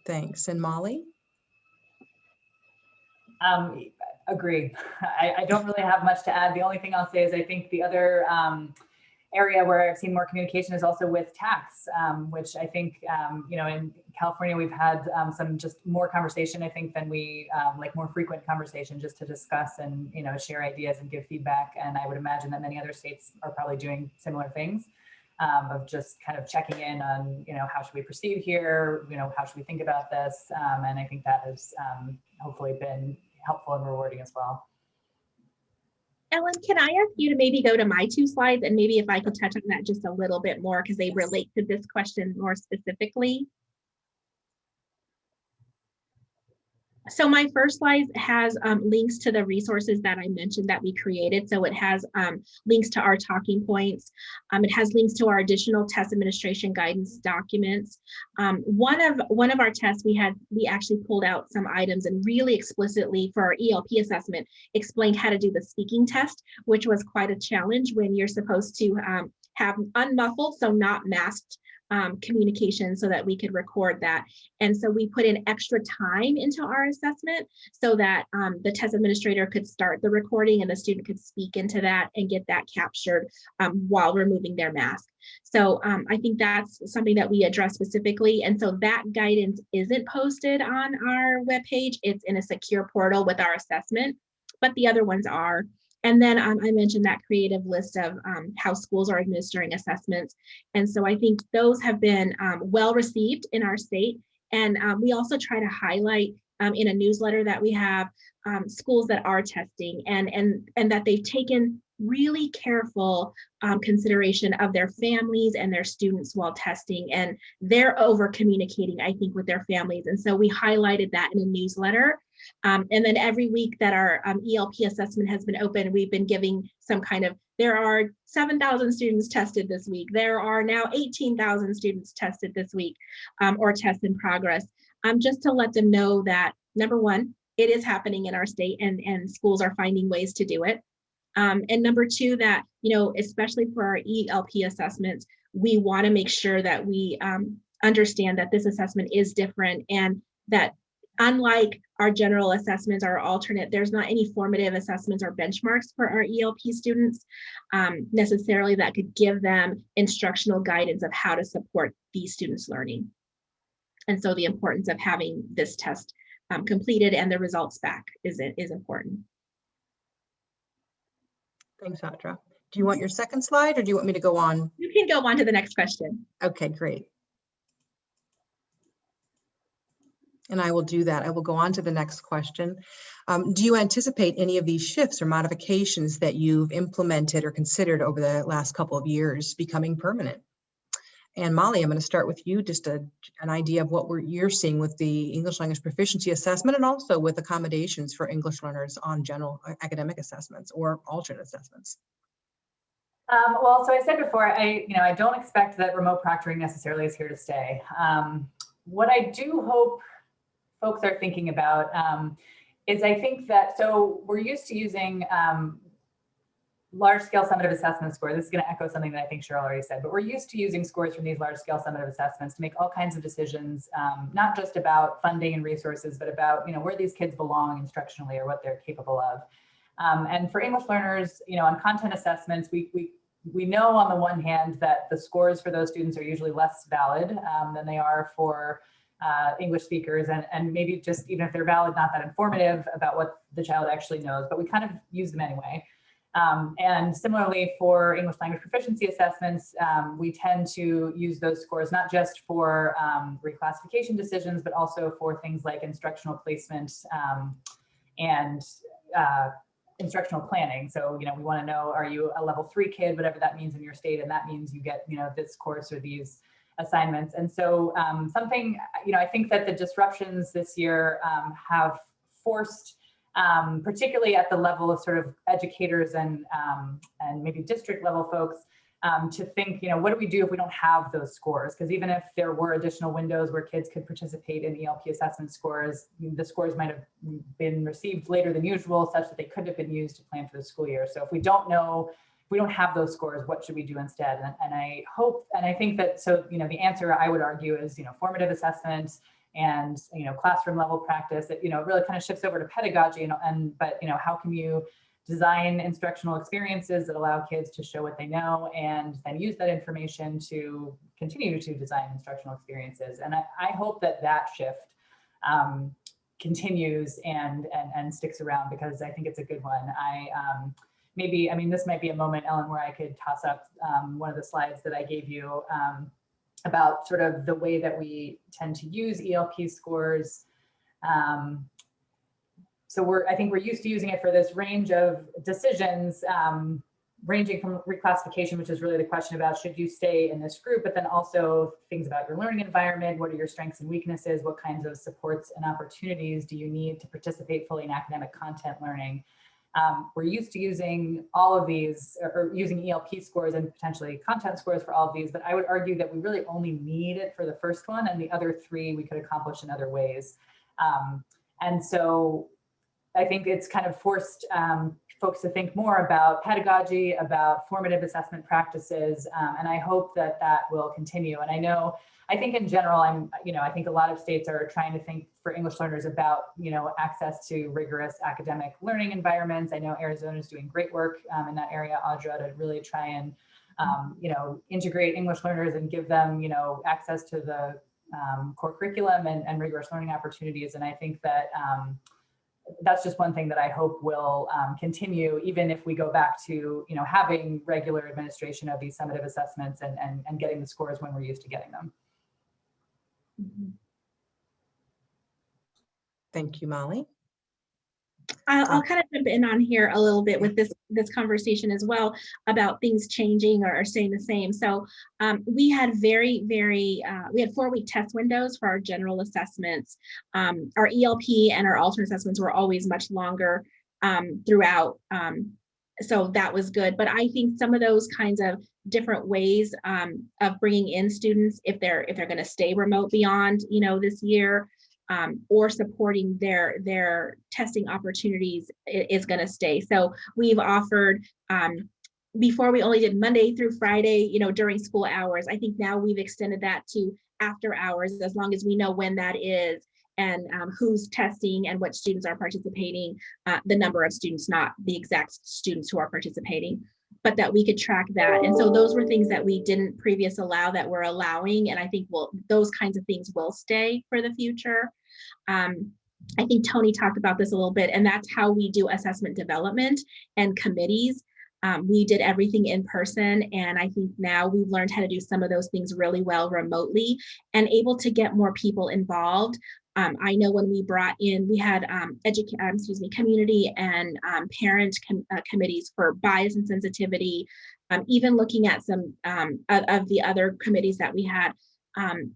Thanks. And Molly? Agree. I don't really have much to add. The only thing I'll say is I think the other area where I've seen more communication is also with tax, which I think, in California, we've had some just more conversation, I think, than we like more frequent conversation just to discuss and, share ideas and give feedback. And I would imagine that many other states are probably doing similar things of just kind of checking in on, how should we proceed here? How should we think about this? And I think that has hopefully been helpful and rewarding as well. Ellen, can I ask you to maybe go to my 2 slides and maybe if I could touch on that just a little bit more because they relate to this question more specifically? So my first slide has links to the resources that I mentioned that we created. So it has links to our talking points. It has links to our additional test administration guidance documents. One of our tests we actually pulled out some items and really explicitly for our ELP assessment explained how to do the speaking test, which was quite a challenge when you're supposed to have unmuffled, so not masked communication so that we could record that. And so we put in extra time into our assessment so that the test administrator could start the recording and the student could speak into that and get that captured while removing their mask. So I think that's something that we address specifically. And so that guidance isn't posted on our webpage. It's in a secure portal with our assessment, but the other ones are. And then I mentioned that creative list of how schools are administering assessments. And so I think those have been well received in our state. And we also try to highlight in a newsletter that we have schools that are testing and that they've taken really careful consideration of their families and their students while testing, and they're over communicating, I think, with their families. And so we highlighted that in a newsletter. And then every week that our ELP assessment has been open, we've been giving some kind of, there are 7,000 students tested this week. There are now 18,000 students tested this week or tests in progress, just to let them know that, number one, it is happening in our state and schools are finding ways to do it. And number two, that, especially for our ELP assessments, we want to make sure that we understand that this assessment is different and that unlike our general assessments, our alternate, there's not any formative assessments or benchmarks for our ELP students necessarily that could give them instructional guidance of how to support these students' learning. And so the importance of having this test completed and the results back is important. Thanks, Audra. Do you want your second slide or do you want me to go on? You can go on to the next question. Okay, great. And I will do that. I will go on to the next question. Do you anticipate any of these shifts or modifications that you've implemented or considered over the last couple of years becoming permanent? And Molly, I'm going to start with you, just an idea of what you're seeing with the English language proficiency assessment and also with accommodations for English learners on general academic assessments or alternate assessments. Well, so I said before, I don't expect that remote proctoring necessarily is here to stay. What I do hope folks are thinking about is I think that, so we're used to using large-scale summative assessment scores. This is going to echo something that I think Cheryl already said, but we're used to using scores from these large-scale summative assessments to make all kinds of decisions, not just about funding and resources, but about where these kids belong instructionally or what they're capable of. And for English learners, on content assessments, we know on the one hand that the scores for those students are usually less valid than they are for English speakers, and maybe just even if they're valid, not that informative about what the child actually knows, but we kind of use them anyway. And similarly for English language proficiency assessments, we tend to use those scores not just for reclassification decisions, but also for things like instructional placement and instructional planning. So, we want to know, are you a level 3 kid, whatever that means in your state, and that means you get, this course or these assignments. And so something, I think that the disruptions this year have forced, particularly at the level of sort of educators and maybe district level folks, to think, what do we do if we don't have those scores? Because even if there were additional windows where kids could participate in ELP assessment scores, the scores might have been received later than usual, such that they could have been used to plan for the school year. So if we don't know, if we don't have those scores, what should we do instead? And I hope, and I think that, so, the answer I would argue is, formative assessment and, classroom level practice. That, it really kind of shifts over to pedagogy, but how can you design instructional experiences that allow kids to show what they know and then use that information to continue to design instructional experiences. And I hope that shift continues and sticks around, because I think it's a good one. This might be a moment, Ellen, where I could toss up one of the slides that I gave you about sort of the way that we tend to use ELP scores. So I think we're used to using it for this range of decisions, ranging from reclassification, which is really the question about should you stay in this group, but then also things about your learning environment. What are your strengths and weaknesses? What kinds of supports and opportunities do you need to participate fully in academic content learning? We're used to using all of these, or using ELP scores and potentially content scores for all of these, but I would argue that we really only need it for the first one, and the other three we could accomplish in other ways. And so I think it's kind of forced folks to think more about pedagogy, about formative assessment practices, and I hope that will continue. And I think in general, I think a lot of states are trying to think for English learners about, access to rigorous academic learning environments. I know Arizona is doing great work in that area, Audra, to really try and, integrate English learners and give them, access to the core curriculum and rigorous learning opportunities. And I think that that's just one thing that I hope will continue, even if we go back to, having regular administration of these summative assessments and getting the scores when we're used to getting them. Thank you, Molly. I'll kind of jump in on here a little bit with this conversation as well about things changing or staying the same. So we had we had 4-week test windows for our general assessments. Our ELP and our alternate assessments were always much longer throughout. So that was good. But I think some of those kinds of different ways of bringing in students, if they're going to stay remote beyond, this year, or supporting their testing opportunities is going to stay. So we've offered, before we only did Monday through Friday, during school hours. I think now we've extended that to after hours, as long as we know when that is and who's testing and what students are participating, the number of students, not the exact students who are participating, but that we could track that. And so those were things that we didn't previously allow that we're allowing. And I think those kinds of things will stay for the future. I think Tony talked about this a little bit, and that's how we do assessment development and committees. We did everything in person, and I think now we've learned how to do some of those things really well remotely and able to get more people involved. I know when we brought in, we had community and parent committees for bias and sensitivity, even looking at some of the other committees that we had.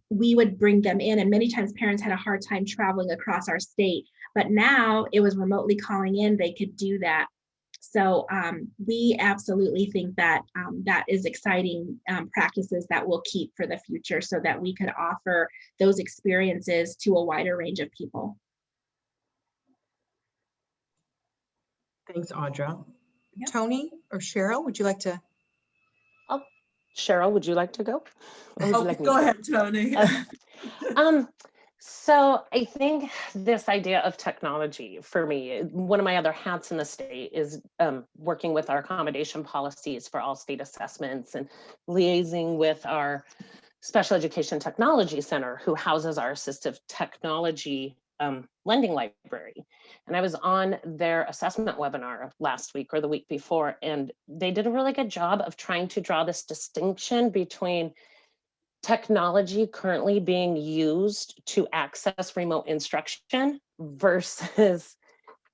We would bring them in, and many times parents had a hard time traveling across our state, but now it was remotely calling in, they could do that. So we absolutely think that that is exciting practices that we'll keep for the future, so that we could offer those experiences to a wider range of people. Thanks, Audra. Yeah. Tony or Cheryl, would you like to? Cheryl, would you like to go? Or would you like me Go to ahead, Tony. So I think this idea of technology, for me, one of my other hats in the state is working with our accommodation policies for all state assessments and liaising with our Special Education Technology Center, who houses our assistive technology lending library. And I was on their assessment webinar last week or the week before, and they did a really good job of trying to draw this distinction between technology currently being used to access remote instruction versus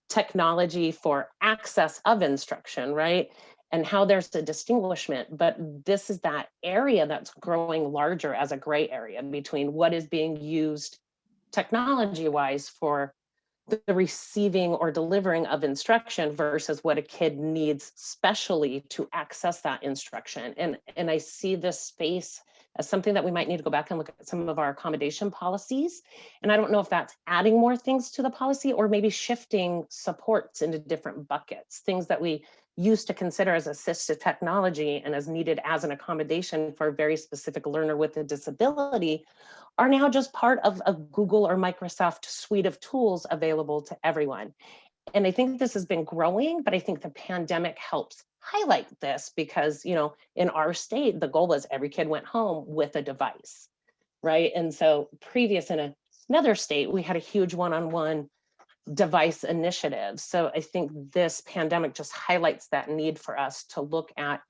technology for access of instruction, right? And how there's a distinguishment, but this is that area that's growing larger as a gray area between what is being used technology-wise for the receiving or delivering of instruction versus what a kid needs specially to access that instruction. And I see this space as something that we might need to go back and look at some of our accommodation policies. And I don't know if that's adding more things to the policy or maybe shifting supports into different buckets, things that we used to consider as assistive technology and as needed as an accommodation for a very specific learner with a disability are now just part of a Google or Microsoft suite of tools available to everyone. And I think this has been growing, but I think the pandemic helps highlight this because, you know, in our state, the goal was every kid went home with a device, right? And so previous in another state, we had a huge one-on-one device initiative. So I think this pandemic just highlights that need for us to look at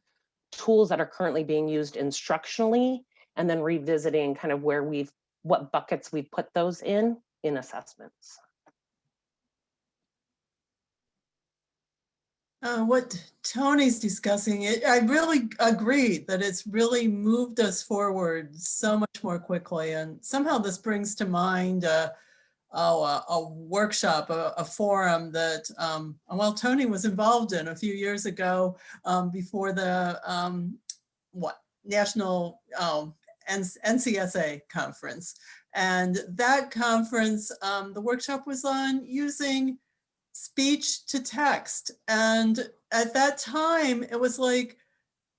tools that are currently being used instructionally and then revisiting kind of where what buckets we put those in assessments. What Tony's discussing, I really agree that it's really moved us forward so much more quickly. And somehow this brings to mind a workshop, a forum that, well, Tony was involved in a few years ago before the National NCSA conference. And that conference, the workshop was on using speech to text. And at that time, it was like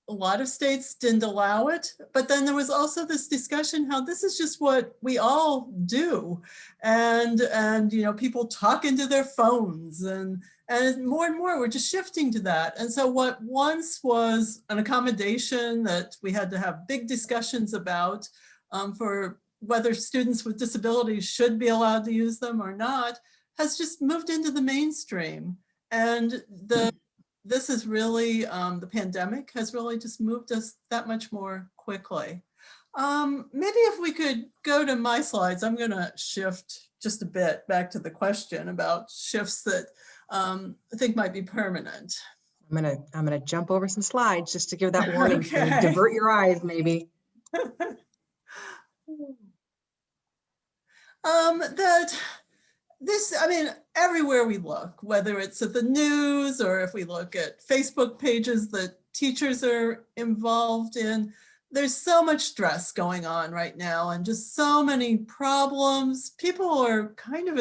a lot of states didn't allow it, but then there was also this discussion how this is just what we all do. And you know, people talk into their phones and more we're just shifting to that. And so what once was an accommodation that we had to have big discussions about for whether students with disabilities should be allowed to use them or not, has just moved into the mainstream. And this is really, the pandemic has really just moved us that much more quickly. Maybe if we could go to my slides, I'm gonna shift just a bit back to the question about shifts that I think might be permanent. I'm gonna jump over some slides just to give that warning, Okay. to divert your eyes maybe. I mean, everywhere we look, whether it's at the news or if we look at Facebook pages that teachers are involved in, there's so much stress going on right now and just so many problems. People are kind of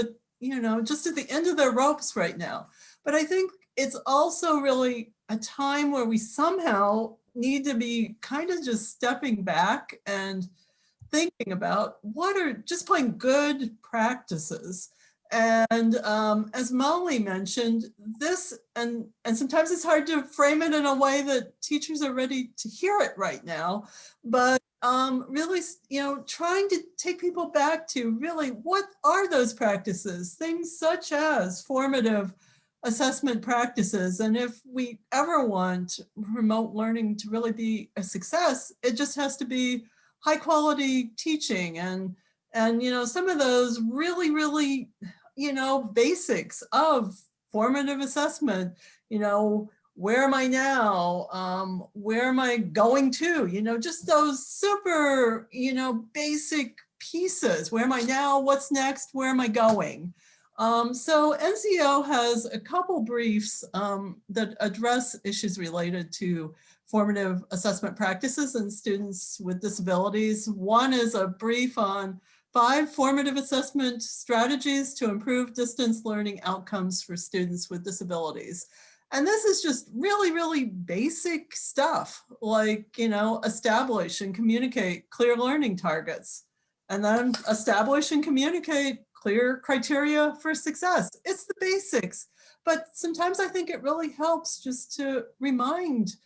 just at the end of their ropes right now. But I think it's also really a time where we somehow need to be kind of just stepping back and thinking about what are just plain good practices. And as Molly mentioned, this, and sometimes it's hard to frame it in a way that teachers are ready to hear it right now, but really, trying to take people back to really what are those practices, things such as formative assessment practices. And if we ever want remote learning to really be a success, it just has to be high quality teaching and some of those really basics of formative assessment, where am I now? Where am I going to? Just those super, basic pieces. Where am I now? What's next? Where am I going? So NCO has a couple briefs that address issues related to formative assessment practices and students with disabilities. One is a brief on 5 formative assessment strategies to improve distance learning outcomes for students with disabilities. And this is just really basic stuff like, establish and communicate clear learning targets, and then establish and communicate clear criteria for success. It's the basics, but sometimes I think it really helps just to remind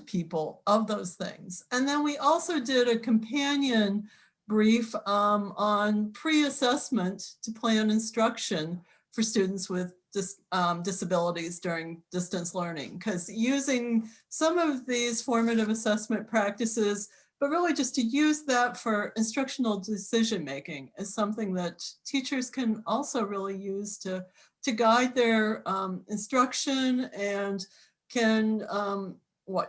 people of those things. And then we also did a companion brief on pre-assessment to plan instruction for students with disabilities during distance learning, because using some of these formative assessment practices, but really just to use that for instructional decision making is something that teachers can also really use to guide their instruction, and can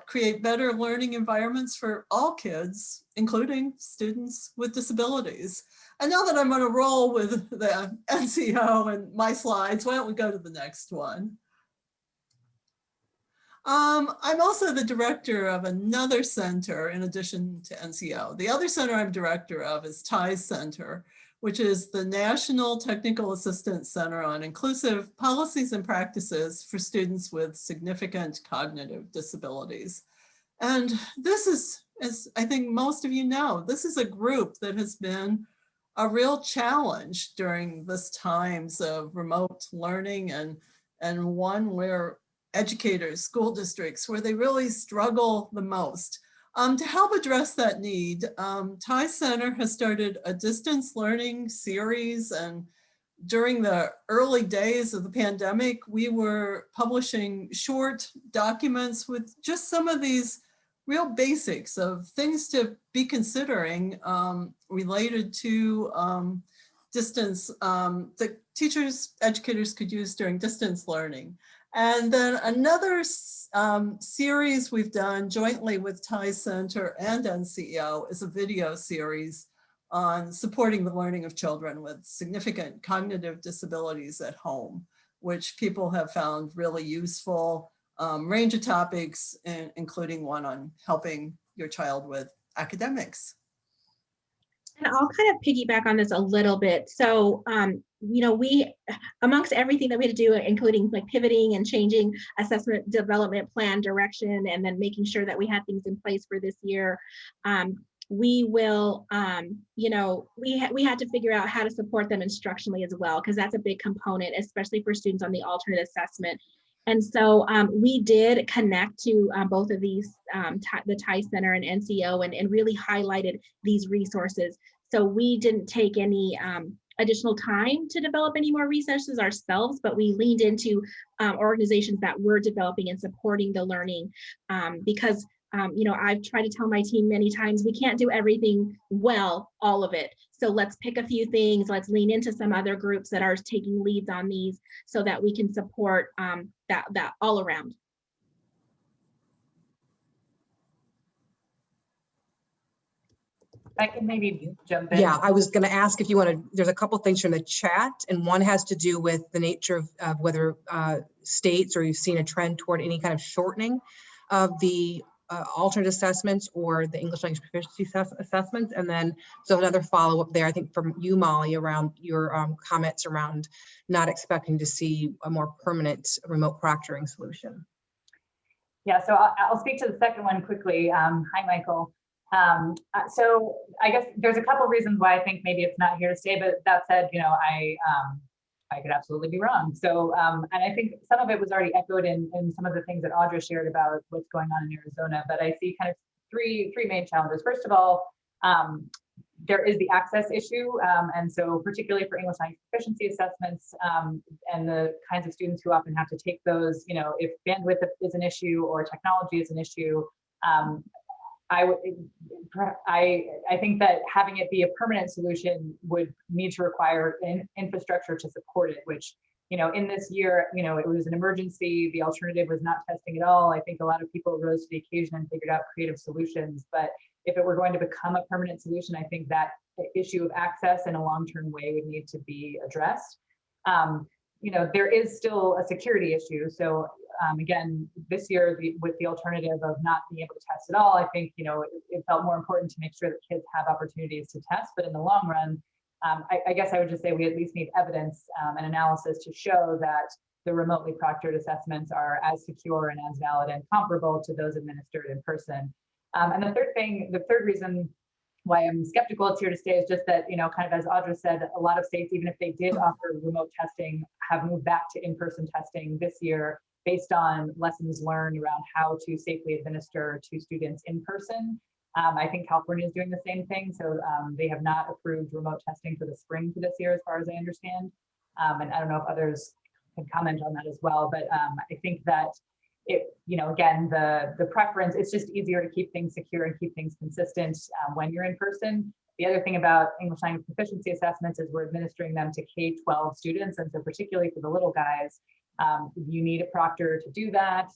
create better learning environments for all kids, including students with disabilities. And now that I'm on a roll with the NCO and my slides, why don't we go to the next one? I'm also the director of another center in addition to NCO. The other center I'm director of is TIES Center, which is the National Technical Assistance Center on Inclusive Policies and Practices for Students with Significant Cognitive Disabilities. And this is, as I think most of you know, this is a group that has been a real challenge during this times of remote learning, and one where educators, school districts, where they really struggle the most. To help address that need, TIES Center has started a distance learning series, and during the early days of the pandemic, we were publishing short documents with just some of these real basics of things to be considering related to distance that teachers, educators could use during distance learning. And then another series we've done jointly with TIES Center and NCEO is a video series on supporting the learning of children with significant cognitive disabilities at home, which people have found really useful, range of topics, including one on helping your child with academics. And I'll kind of piggyback on this a little bit. So, we, amongst everything that we had to do, including like pivoting and changing assessment development plan direction, and then making sure that we had things in place for this year, we will, we had to figure out how to support them instructionally as well, because that's a big component, especially for students on the alternate assessment. And so we did connect to both of these, the TIES Center and NCO, and really highlighted these resources. So we didn't take any additional time to develop any more resources ourselves, but we leaned into organizations that were developing and supporting the learning, because I've tried to tell my team many times, we can't do everything well, all of it. So let's pick a few things, let's lean into some other groups that are taking leads on these so that we can support that all around. I can maybe jump in. Yeah, I was going to ask if you want to, there's a couple things from the chat, and one has to do with the nature of whether states or you've seen a trend toward any kind of shortening of the alternate assessments or the English language proficiency assessments. And then, so another follow-up there, I think from you, Molly, around your comments around not expecting to see a more permanent remote proctoring solution. Yeah, so I'll speak to the second one quickly. Hi, Michael. So I guess there's a couple reasons why I think maybe it's not here to stay, but that said, I could absolutely be wrong. So, and I think some of it was already echoed in some of the things that Audra shared about what's going on in Arizona, but I see kind of three main challenges. First of all, there is the access issue. And so particularly for English language proficiency assessments and the kinds of students who often have to take those, if bandwidth is an issue or technology is an issue, I think that having it be a permanent solution would need to require infrastructure to support it, which, in this year, it was an emergency. The alternative was not testing at all. I think a lot of people rose to the occasion and figured out creative solutions. But if it were going to become a permanent solution, I think that issue of access in a long-term way would need to be addressed. There is still a security issue. So again, this year with the alternative of not being able to test at all, I think, it felt more important to make sure that kids have opportunities to test. But in the long run, I guess I would just say we at least need evidence and analysis to show that the remotely proctored assessments are as secure and as valid and comparable to those administered in person. And the third reason why I'm skeptical it's here to stay is just that, kind of as Audra said, a lot of states, even if they did offer remote testing, have moved back to in-person testing this year based on lessons learned around how to safely administer to students in person. I think California is doing the same thing. So they have not approved remote testing for the spring for this year, as far as I understand. And I don't know if others can comment on that as well, but I think that again, the preference, it's just easier to keep things secure and keep things consistent when you're in person. The other thing about English language proficiency assessments is we're administering them to K-12 students. And so particularly for the little guys, You need a proctor to do that.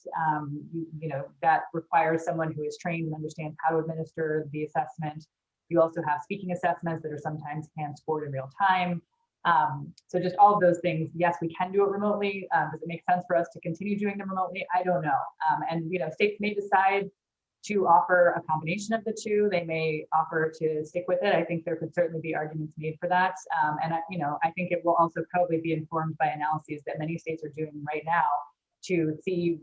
That requires someone who is trained and understands how to administer the assessment. You also have speaking assessments that are sometimes hand-scored in real time. So just all of those things, yes, we can do it remotely. Does it make sense for us to continue doing them remotely? I don't know. And states may decide to offer a combination of the two. They may offer to stick with it. I think there could certainly be arguments made for that. And I think it will also probably be informed by analyses that many states are doing right now to see,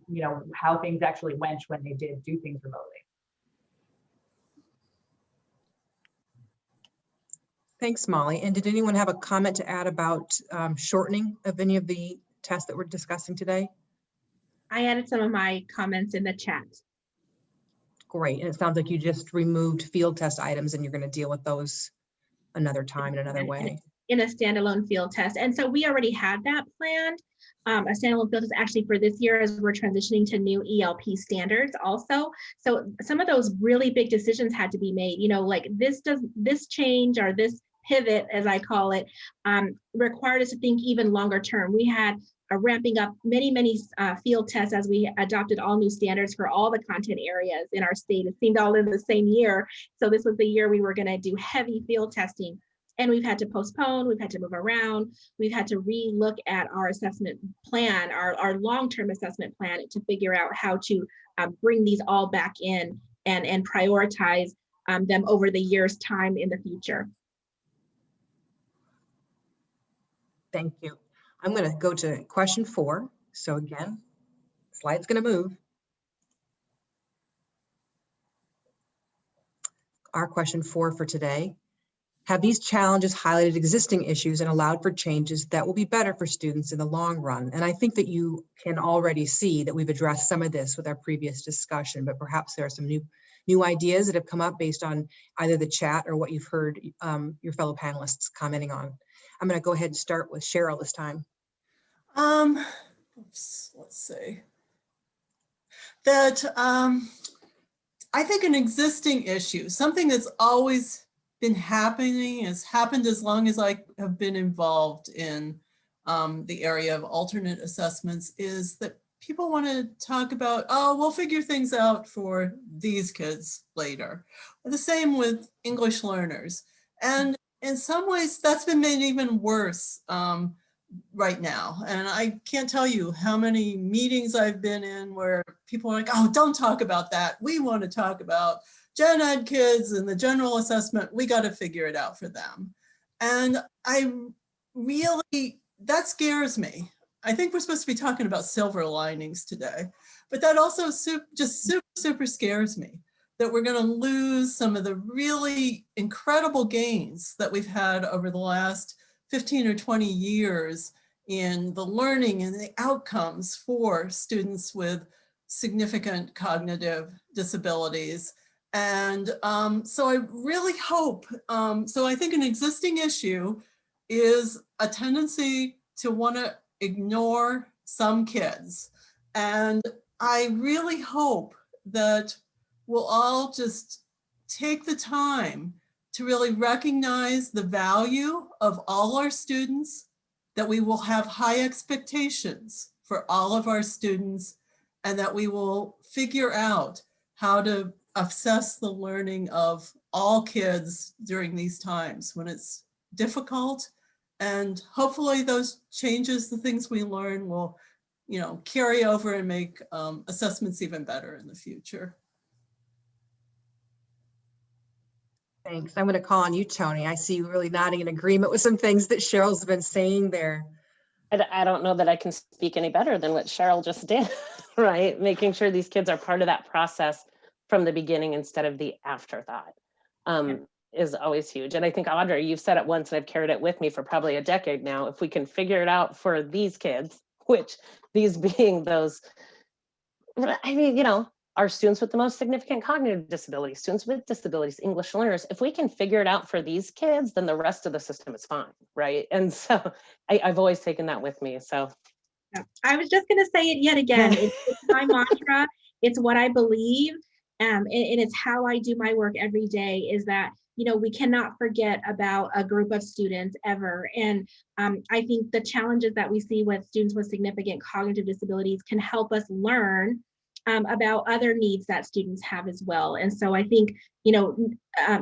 how things actually went when they did do things remotely. Thanks, Molly. And did anyone have a comment to add about shortening of any of the tests that we're discussing today? I added some of my comments in the chat. Great. And it sounds like you just removed field test items and you're going to deal with those another time in another way. In a standalone field test. And so we already had that planned. A standalone field test actually for this year as we're transitioning to new ELP standards also. So some of those really big decisions had to be made, like this change or this pivot, as I call it, required us to think even longer term. We had ramping up many field tests as we adopted all new standards for all the content areas in our state. It seemed all in the same year. So this was the year we were going to do heavy field testing. And we've had to postpone, we've had to move around, we've had to re-look at our assessment plan, our long-term assessment plan to figure out how to bring these all back in and prioritize them over the year's time in the future. Thank you. I'm going to go to question 4. So again, slide's going to move. Our question 4 for today. Have these challenges highlighted existing issues and allowed for changes that will be better for students in the long run? And I think that you can already see that we've addressed some of this with our previous discussion, but perhaps there are some new ideas that have come up based on either the chat or what you've heard your fellow panelists commenting on. I'm going to go ahead and start with Cheryl this time. Let's see. That I think an existing issue, something that's always been happening, has happened as long as I have been involved in the area of alternate assessments, is that people want to talk about, oh, we'll figure things out for these kids later. The same with English learners. And in some ways that's been made even worse right now. And I can't tell you how many meetings I've been in where people are like, oh, don't talk about that. We want to talk about gen ed kids and the general assessment. We got to figure it out for them. And that scares me. I think we're supposed to be talking about silver linings today, but that also just super scares me that we're going to lose some of the really incredible gains that we've had over the last 15 or 20 years in the learning and the outcomes for students with significant cognitive disabilities. And so I really hope, so I think an existing issue is a tendency to want to ignore some kids. And I really hope that we'll all just take the time to really recognize the value of all our students, that we will have high expectations for all of our students, and that we will figure out how to assess the learning of all kids during these times when it's difficult. And hopefully those changes, the things we learn will, carry over and make assessments even better in the future. Thanks. I'm going to call on you, Tony. I see you really nodding in agreement with some things that Cheryl's been saying there. I don't know that I can speak any better than what Cheryl just did, right? Making sure these kids are part of that process from the beginning instead of the afterthought is always huge. And I think, Audrey, you've said it once and I've carried it with me for probably a decade now. If we can figure it out for these kids, which these being those, our students with the most significant cognitive disabilities, students with disabilities, English learners, if we can figure it out for these kids, then the rest of the system is fine, right? And so I've always taken that with me, so. Yeah. I was just gonna say it yet again, it's my mantra, it's what I believe, and it's how I do my work every day, is that we cannot forget about a group of students ever. And I think the challenges that we see with students with significant cognitive disabilities can help us learn about other needs that students have as well. And so I think,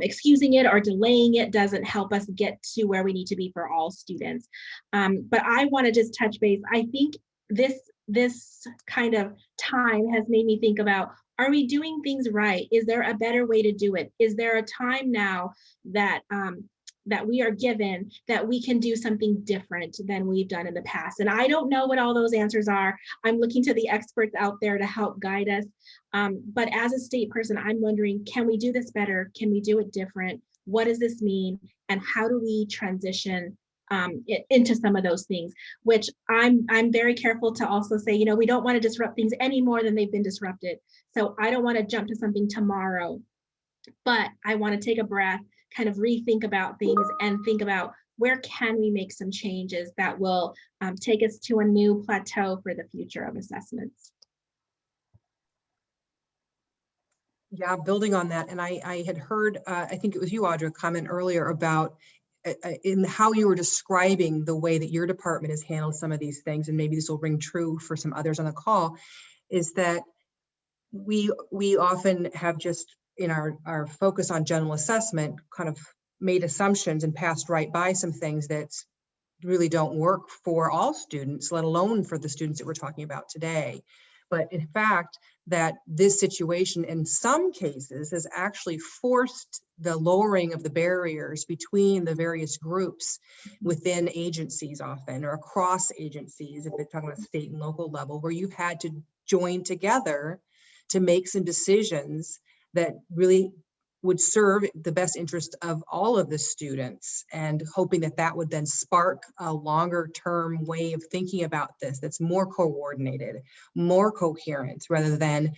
excusing it or delaying it doesn't help us get to where we need to be for all students. But I want to just touch base. I think this kind of time has made me think about, are we doing things right? Is there a better way to do it? Is there a time now that that we are given that we can do something different than we've done in the past? And I don't know what all those answers are. I'm looking to the experts out there to help guide us. But as a state person, I'm wondering, can we do this better? Can we do it different? What does this mean? And how do we transition into some of those things, which I'm very careful to also say, we don't want to disrupt things any more than they've been disrupted. So I don't want to jump to something tomorrow, but I want to take a breath, kind of rethink about things and think about where can we make some changes that will take us to a new plateau for the future of assessments. Yeah, building on that. And I had heard, I think it was you, Audra, comment earlier about in how you were describing the way that your department has handled some of these things, and maybe this will ring true for some others on the call, is that we often have just in our focus on general assessment kind of made assumptions and passed right by some things that really don't work for all students, let alone for the students that we're talking about today. But in fact, that this situation in some cases has actually forced the lowering of the barriers between the various groups within agencies often, or across agencies, if they're talking about state and local level, where you've had to join together to make some decisions that really would serve the best interest of all of the students, and hoping that that would then spark a longer term way of thinking about this that's more coordinated, more coherent, rather than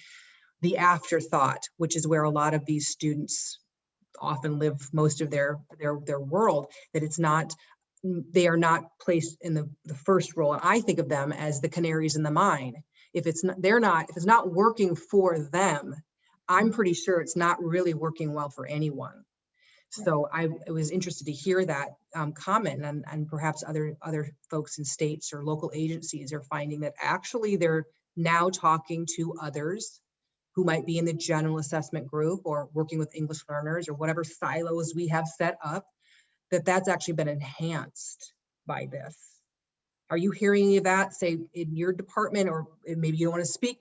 the afterthought, which is where a lot of these students often live most of their world, that it's not, they are not placed in the first role. And I think of them as the canaries in the mine. If it's not, if it's not working for them, I'm pretty sure it's not really working well for anyone. So I was interested to hear that comment, and perhaps other folks in states or local agencies are finding that actually they're now talking to others who might be in the general assessment group or working with English learners or whatever silos we have set up, that's actually been enhanced by this. Are you hearing any of that, say, in your department, or maybe you don't want to speak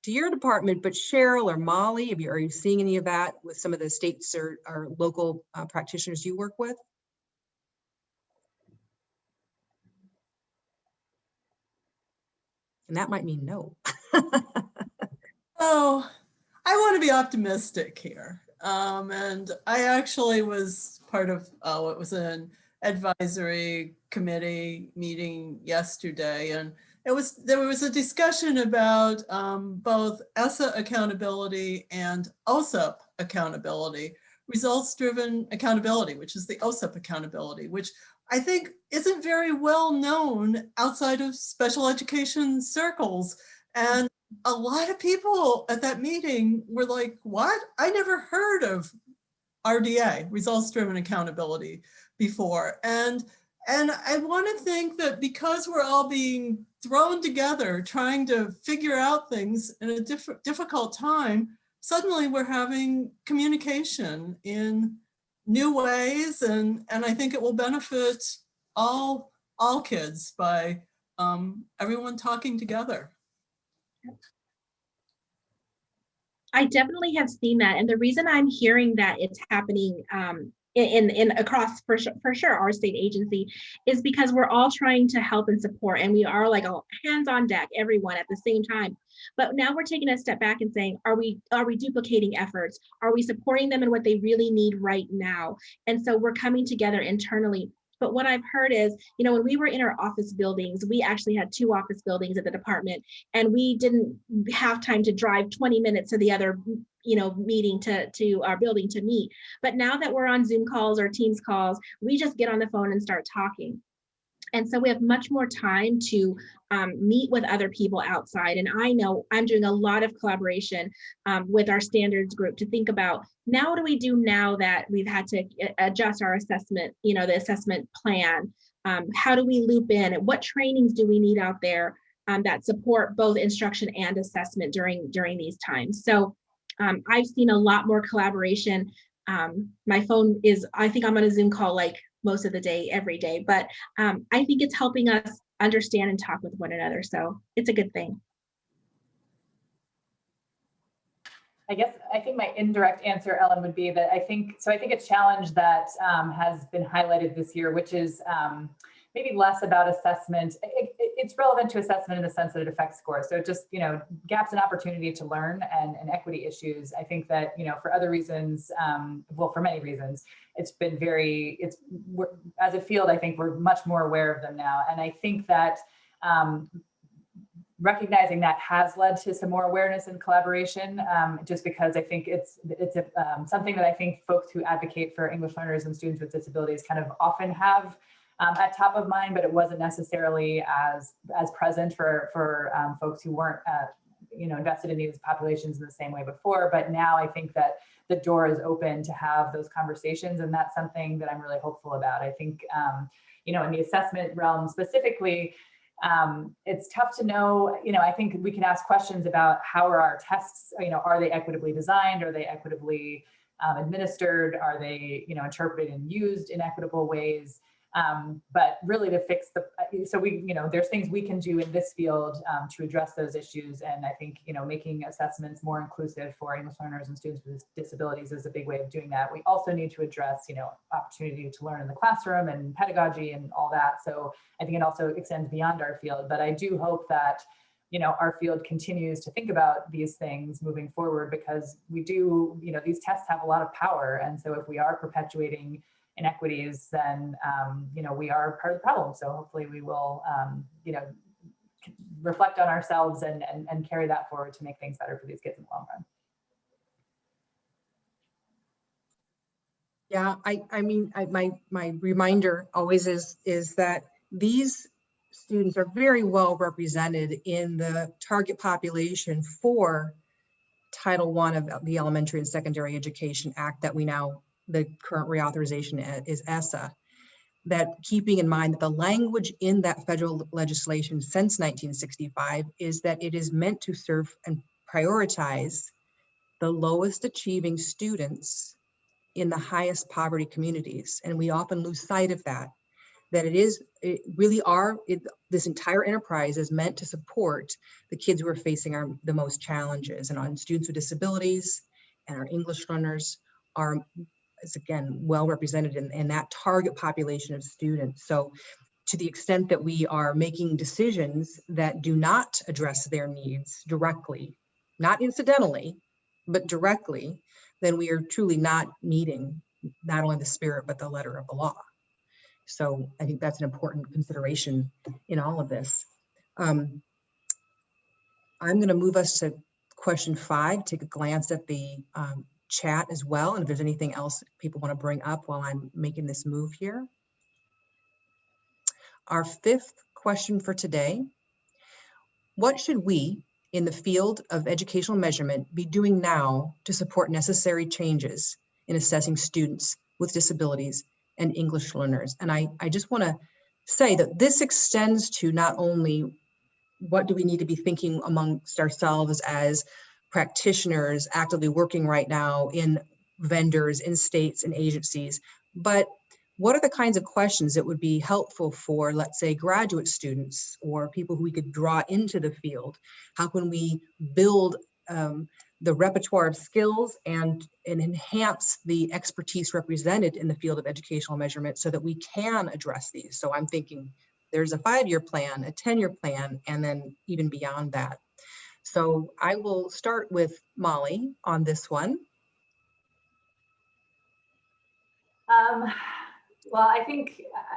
to your department, but Cheryl or Molly, are you seeing any of that with some of the states or local practitioners you work with? And that might mean no. Oh, I want to be optimistic here. And I actually was part of, it was an advisory committee meeting yesterday, and there was a discussion about both ESSA accountability and OSAP accountability, results-driven accountability, which is the OSAP accountability, which I think isn't very well known outside of special education circles. And a lot of people at that meeting were like, what? I never heard of RDA, results-driven accountability, before. And I want to think that because we're all being thrown together, trying to figure out things in a difficult time, suddenly we're having communication in new ways. And I think it will benefit all kids by everyone talking together. I definitely have seen that. And the reason I'm hearing that it's happening in across for sure our state agency is because we're all trying to help and support, and we are like a hands on deck, everyone at the same time. But now we're taking a step back and saying, are we duplicating efforts? Are we supporting them in what they really need right now? And so we're coming together internally. But what I've heard is, when we were in our office buildings, we actually had 2 office buildings at the department, and we didn't have time to drive 20 minutes to the other, meeting to our building to meet. But now that we're on Zoom calls or Teams calls, we just get on the phone and start talking. And so we have much more time to meet with other people outside. And I know I'm doing a lot of collaboration with our standards group to think about, now what do we do now that we've had to adjust our assessment, the assessment plan? How do we loop in? And what trainings do we need out there that support both instruction and assessment during these times? So I've seen a lot more collaboration. My phone is, I think I'm on a Zoom call like most of the day, every day, but I think it's helping us understand and talk with one another. So it's a good thing. I think my indirect answer, Ellen, would be that I think a challenge that has been highlighted this year, which is maybe less about assessment. It's relevant to assessment in the sense that it affects scores. So just, gaps in opportunity to learn and equity issues. I think that, for other reasons, for many reasons, it's been as a field, I think we're much more aware of them now. And I think that recognizing that has led to some more awareness and collaboration, just because I think it's something that I think folks who advocate for English learners and students with disabilities kind of often have at top of mind, but it wasn't necessarily as present for folks who weren't invested in these populations in the same way before. But now I think that the door is open to have those conversations, and that's something that I'm really hopeful about. I think in the assessment realm specifically, it's tough to know. I think we can ask questions about how are our tests, are they equitably designed? Are they equitably administered? Are they, interpreted and used in equitable ways? But really to fix there's things we can do in this field to address those issues. And I think, making assessments more inclusive for English learners and students with disabilities is a big way of doing that. We also need to address, opportunity to learn in the classroom and pedagogy and all that. So I think it also extends beyond our field, but I do hope that, our field continues to think about these things moving forward, because we do, these tests have a lot of power. And so if we are perpetuating inequities, then we are part of the problem. So hopefully we will reflect on ourselves and carry that forward to make things better for these kids in the long run. Yeah, I mean, my reminder always is that these students are very well represented in the target population for Title I of the Elementary and Secondary Education Act that the current reauthorization is ESSA, that keeping in mind that the language in that federal legislation since 1965 is that it is meant to serve and prioritize the lowest achieving students in the highest poverty communities. And we often lose sight of that this entire enterprise is meant to support the kids who are facing the most challenges, and on students with disabilities and our English learners is again well represented in that target population of students. So to the extent that we are making decisions that do not address their needs directly, not incidentally, but directly, then we are truly not meeting not only the spirit, but the letter of the law. So I think that's an important consideration in all of this. I'm going to move us to question 5, take a glance at the chat as well, and if there's anything else people want to bring up while I'm making this move here. Our 5th question for today: what should we in the field of educational measurement be doing now to support necessary changes in assessing students with disabilities and English learners? And I just want to say that this extends to not only what do we need to be thinking amongst ourselves as practitioners actively working right now in vendors, in states and agencies, but what are the kinds of questions that would be helpful for, let's say, graduate students or people who we could draw into the field? How can we build the repertoire of skills and enhance the expertise represented in the field of educational measurement so that we can address these? So I'm thinking there's a 5-year plan, a 10-year plan, and then even beyond that. So I will start with Molly on this one. Well, I feel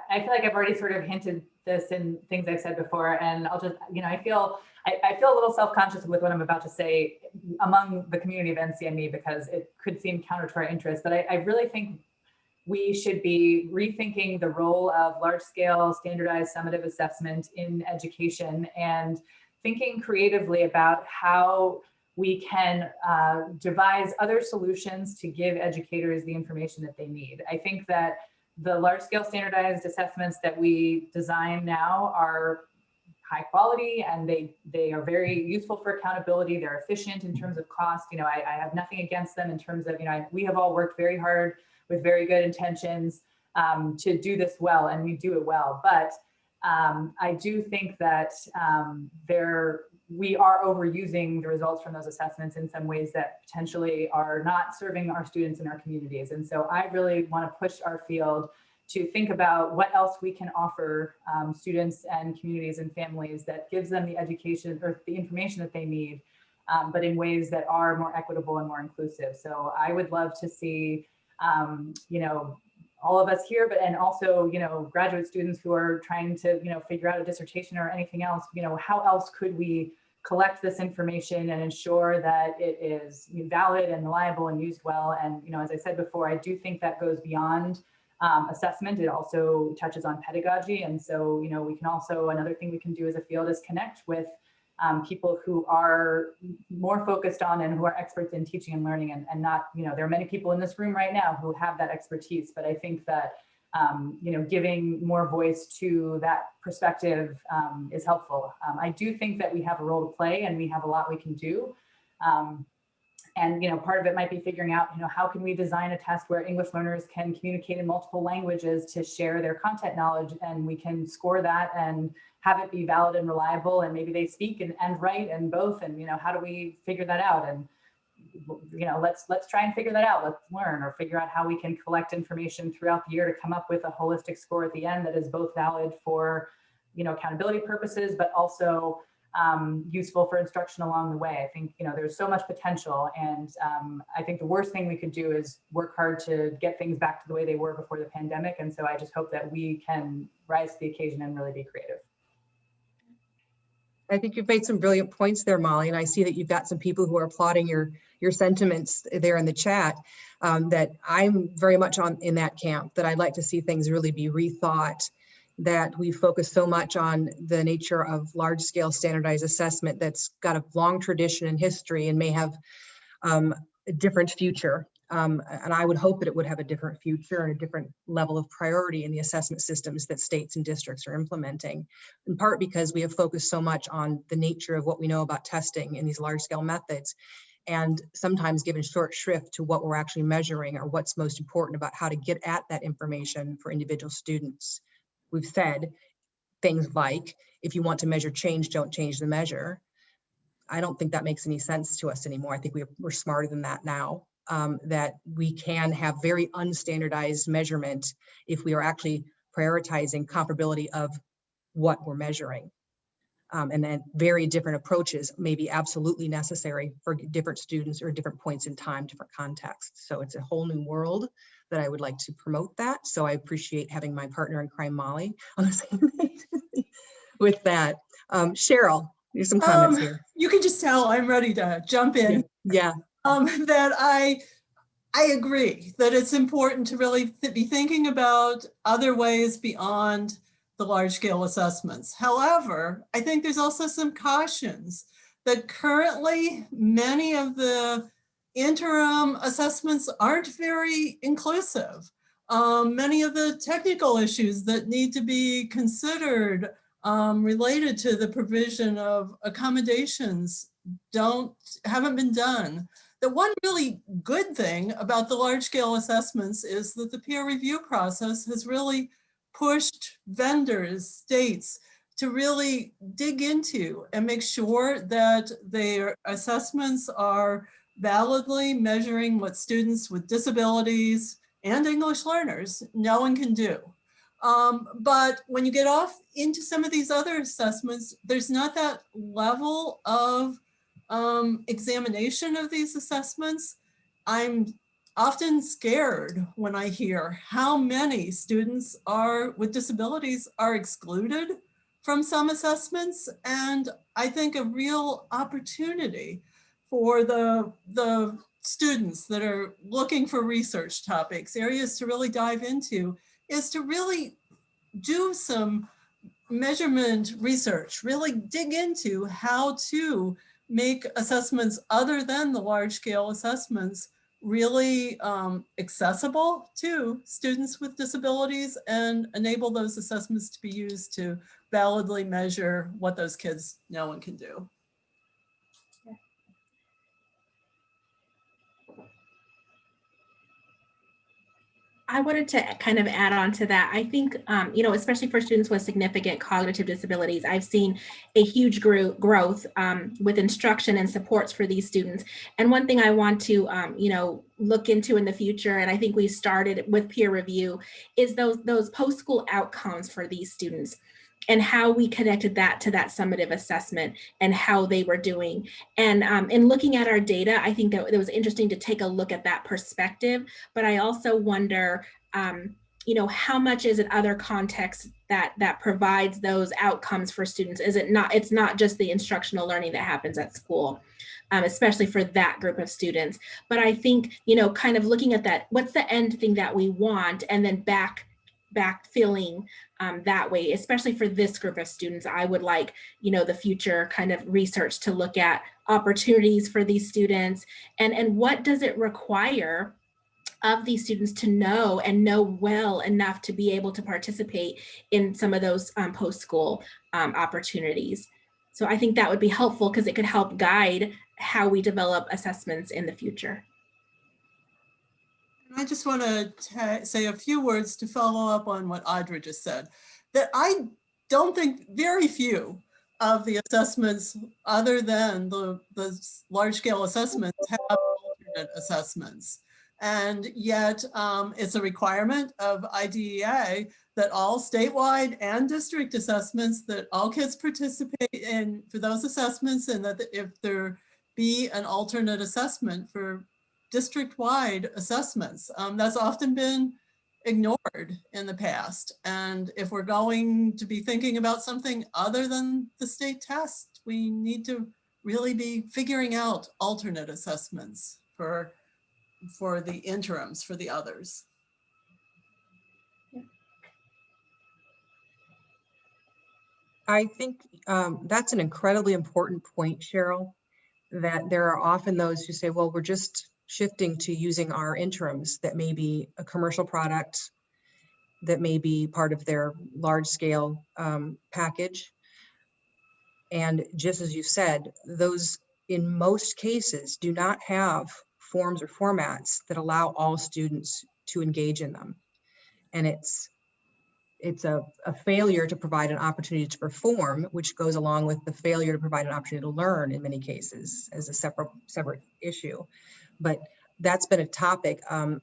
like I've already sort of hinted this in things I've said before, and I'll just, I feel a little self-conscious with what I'm about to say among the community of NCME because it could seem counter to our interests, but I really think we should be rethinking the role of large-scale standardized summative assessment in education and thinking creatively about how we can devise other solutions to give educators the information that they need. I think that the large-scale standardized assessments that we design now are high quality and they are very useful for accountability. They're efficient in terms of cost. You know, I have nothing against them in terms of, you know, we have all worked very hard with very good intentions to do this well, and we do it well. But I do think that we are overusing the results from those assessments in some ways that potentially are not serving our students in our communities. And so I really want to push our field to think about what else we can offer students and communities and families that gives them the education or the information that they need, but in ways that are more equitable and more inclusive. So I would love to see, you know, all of us here, but and also, you know, graduate students who are trying to, you know, figure out a dissertation or anything else, you know, how else could we collect this information and ensure that it is valid and reliable and used well. And, you know, as I said before, I do think that goes beyond assessment. It also touches on pedagogy. And so, you know, we can also, another thing we can do as a field is connect with people who are more focused on and who are experts in teaching and learning and not, you know, there are many people in this room right now who have that expertise, but I think that, you know, giving more voice to that perspective is helpful. I do think that we have a role to play and we have a lot we can do. And, you know, part of it might be figuring out, you know, how can we design a test where English learners can communicate in multiple languages to share their content knowledge, and we can score that and have it be valid and reliable, and maybe they speak and write and both, and, you know, how do we figure that out? And, you know, let's try and figure that out. Let's learn or figure out how we can collect information throughout the year to come up with a holistic score at the end that is both valid for, you know, accountability purposes, but also useful for instruction along the way. I think, you know, there's so much potential, and I think the worst thing we could do is work hard to get things back to the way they were before the pandemic. And so I just hope that we can rise to the occasion and really be creative. I think you've made some brilliant points there, Molly, and I see that you've got some people who are applauding your sentiments there in the chat. That I'm very much in that camp, that I'd like to see things really be rethought, that we focus so much on the nature of large-scale standardized assessment that's got a long tradition and history and may have a different future. And I would hope that it would have a different future and a different level of priority in the assessment systems that states and districts are implementing, in part because we have focused so much on the nature of what we know about testing in these large-scale methods, and sometimes given short shrift to what we're actually measuring or what's most important about how to get at that information for individual students. We've said things like, if you want to measure change, don't change the measure. I don't think that makes any sense to us anymore. I think we're smarter than that now, that we can have very unstandardized measurement if we are actually prioritizing comparability of what we're measuring. And then very different approaches may be absolutely necessary for different students or different points in time, different contexts. So it's a whole new world that I would like to promote that. So I appreciate having my partner in crime, Molly, on the same page with that. Cheryl, there's some comments here. You can just tell I'm ready to jump in. Yeah. That I agree that it's important to really be thinking about other ways beyond the large-scale assessments. However, I think there's also some cautions that currently many of the interim assessments aren't very inclusive. Many of the technical issues that need to be considered related to the provision of accommodations haven't been done. The one really good thing about the large-scale assessments is that the peer review process has really pushed vendors, states, to really dig into and make sure that their assessments are validly measuring what students with disabilities and English learners know and can do. But when you get off into some of these other assessments, there's not that level of examination of these assessments. I'm often scared when I hear how many students with disabilities are excluded from some assessments. And I think a real opportunity for the students that are looking for research topics, areas to really dive into, is to really do some measurement research, really dig into how to make assessments other than the large scale assessments really accessible to students with disabilities and enable those assessments to be used to validly measure what those kids know and can do. I wanted to kind of add on to that. I think, you know, especially for students with significant cognitive disabilities, I've seen a huge growth with instruction and supports for these students. And one thing I want to, you know, look into in the future, and I think we started with peer review, is those post-school outcomes for these students, and how we connected that to that summative assessment and how they were doing. And in looking at our data, I think that it was interesting to take a look at that perspective, but I also wonder, you know, how much is it other contexts that provides those outcomes for students? Is it not, it's not just the instructional learning that happens at school, especially for that group of students. But I think, you know, kind of looking at that, what's the end thing that we want, and then backfilling that way, especially for this group of students. I would like, you know, the future kind of research to look at opportunities for these students, and what does it require of these students to know and know well enough to be able to participate in some of those post-school opportunities. So I think that would be helpful because it could help guide how we develop assessments in the future. I just want to say a few words to follow up on what Audra just said, that I don't think very few of the assessments other than the large-scale assessments have alternate assessments. And yet it's a requirement of IDEA that all statewide and district assessments, that all kids participate in for those assessments, and that if there be an alternate assessment for district-wide assessments. That's often been ignored in the past. And if we're going to be thinking about something other than the state test, we need to really be figuring out alternate assessments for the interims, for the others. I think that's an incredibly important point, Cheryl, that there are often those who say, well, we're just shifting to using our interims that may be a commercial product, that may be part of their large scale package. And just as you said, those in most cases do not have forms or formats that allow all students to engage in them. And it's a failure to provide an opportunity to perform, which goes along with the failure to provide an opportunity to learn in many cases as a separate issue. But that's been a topic. I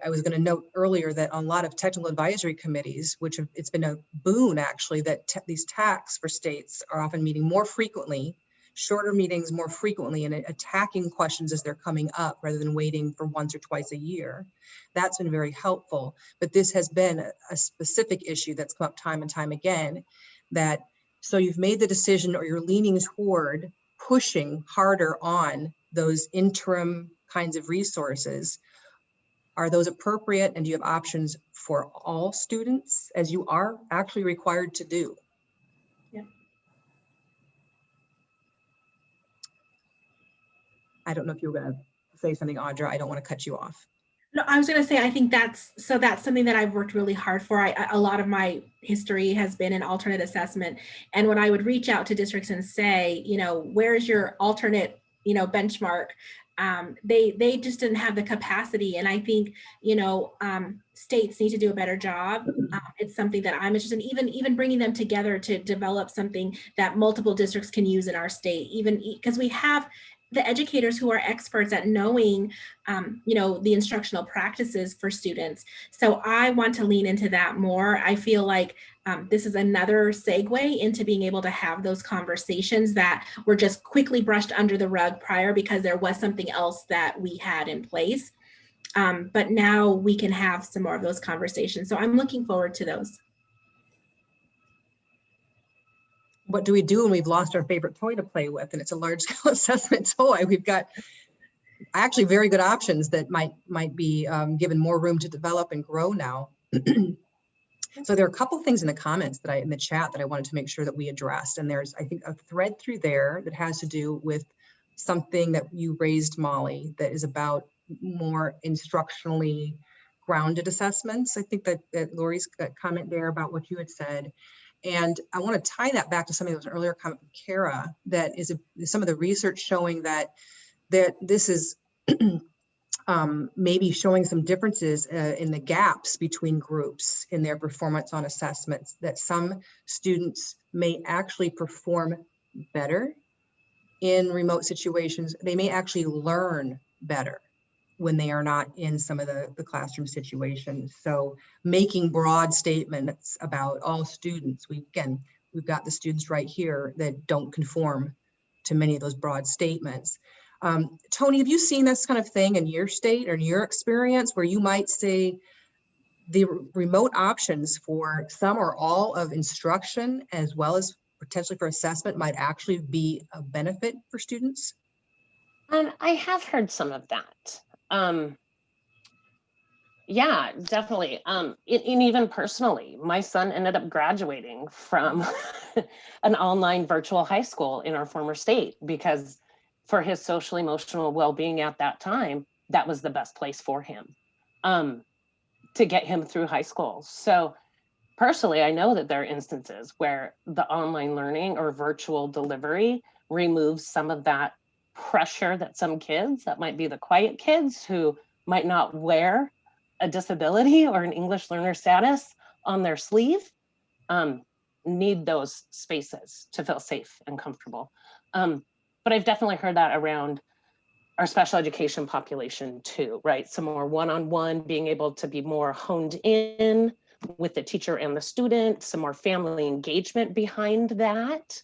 was going to note earlier that on a lot of technical advisory committees, which it's been a boon actually, that these TACs for states are often meeting more frequently, shorter meetings more frequently, and attacking questions as they're coming up rather than waiting for once or twice a year. That's been very helpful. But this has been a specific issue that's come up time and time again, that so you've made the decision or you're leaning toward pushing harder on those interim kinds of resources. Are those appropriate, and do you have options for all students, as you are actually required to do? Yeah. I don't know if you were going to say something, Audra. I don't want to cut you off. No, I was going to say, I think that's something that I've worked really hard for. A lot of my history has been in alternate assessment. And when I would reach out to districts and say, you know, where's your alternate, you know, benchmark? They just didn't have the capacity. And I think, you know, states need to do a better job. It's something that I'm interested in, even bringing them together to develop something that multiple districts can use in our state, even because we have the educators who are experts at knowing, you know, the instructional practices for students. So I want to lean into that more. I feel like this is another segue into being able to have those conversations that were just quickly brushed under the rug prior because there was something else that we had in place. But now we can have some more of those conversations. So I'm looking forward to those. What do we do when we've lost our favorite toy to play with and it's a large scale assessment toy? We've got actually very good options that might be given more room to develop and grow now. So there are a couple things in the comments that in the chat that I wanted to make sure that we addressed. And there's, I think, a thread through there that has to do with something that you raised, Molly, that is about more instructionally grounded assessments. I think that Lori's comment there about what you had said. And I want to tie that back to some of those earlier comments from Kara, that is some of the research showing that this is maybe showing some differences in the gaps between groups in their performance on assessments, that some students may actually perform better in remote situations. They may actually learn better when they are not in some of the classroom situations. So making broad statements about all students, we've got the students right here that don't conform to many of those broad statements. Tony, have you seen this kind of thing in your state or in your experience where you might say the remote options for some or all of instruction as well as potentially for assessment might actually be a benefit for students? I have heard some of that. Yeah, definitely. And even personally, my son ended up graduating from an online virtual high school in our former state because for his social emotional well-being at that time, that was the best place for him to get him through high school. So personally, I know that there are instances where the online learning or virtual delivery removes some of that pressure that some kids, that might be the quiet kids who might not wear a disability or an English learner status on their sleeve, need those spaces to feel safe and comfortable. But I've definitely heard that around our special education population too, right? Some more one-on-one, being able to be more honed in with the teacher and the student, some more family engagement behind that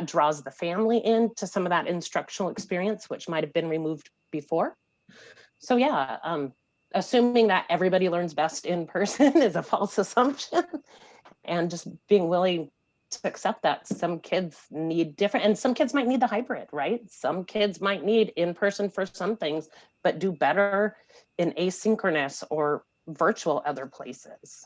draws the family into some of that instructional experience, which might have been removed before. So yeah, assuming that everybody learns best in person is a false assumption, and just being willing to accept that some kids need different, and some kids might need the hybrid, right? Some kids might need in person for some things, but do better in asynchronous or virtual other places.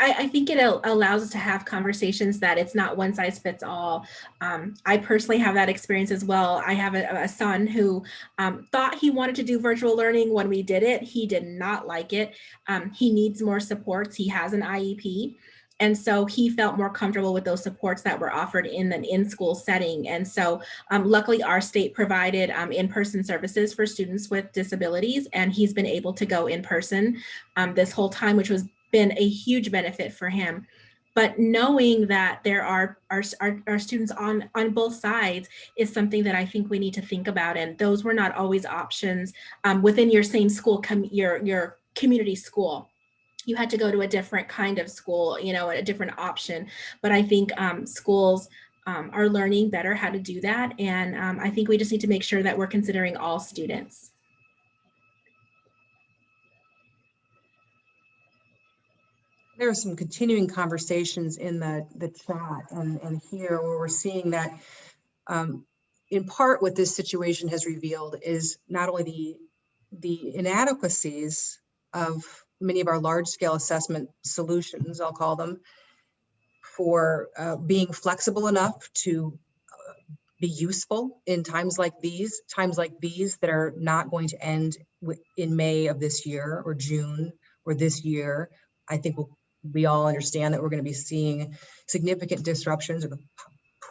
I think it allows us to have conversations that it's not one size fits all. I personally have that experience as well. I have a son who thought he wanted to do virtual learning. When we did it, he did not like it. He needs more supports. He has an IEP. And so he felt more comfortable with those supports that were offered in an in-school setting. And so luckily our state provided in-person services for students with disabilities, and he's been able to go in person this whole time, which was been a huge benefit for him. But knowing that there are students on both sides is something that I think we need to think about. And those were not always options within your same school, your community school. You had to go to a different kind of school, a different option. But I think schools are learning better how to do that. And I think we just need to make sure that we're considering all students. There are some continuing conversations in the chat and here where we're seeing that in part what this situation has revealed is not only the inadequacies of many of our large scale assessment solutions, I'll call them, for being flexible enough to be useful in times like these that are not going to end in May of this year or June or this year. I think we all understand that we're going to be seeing significant disruptions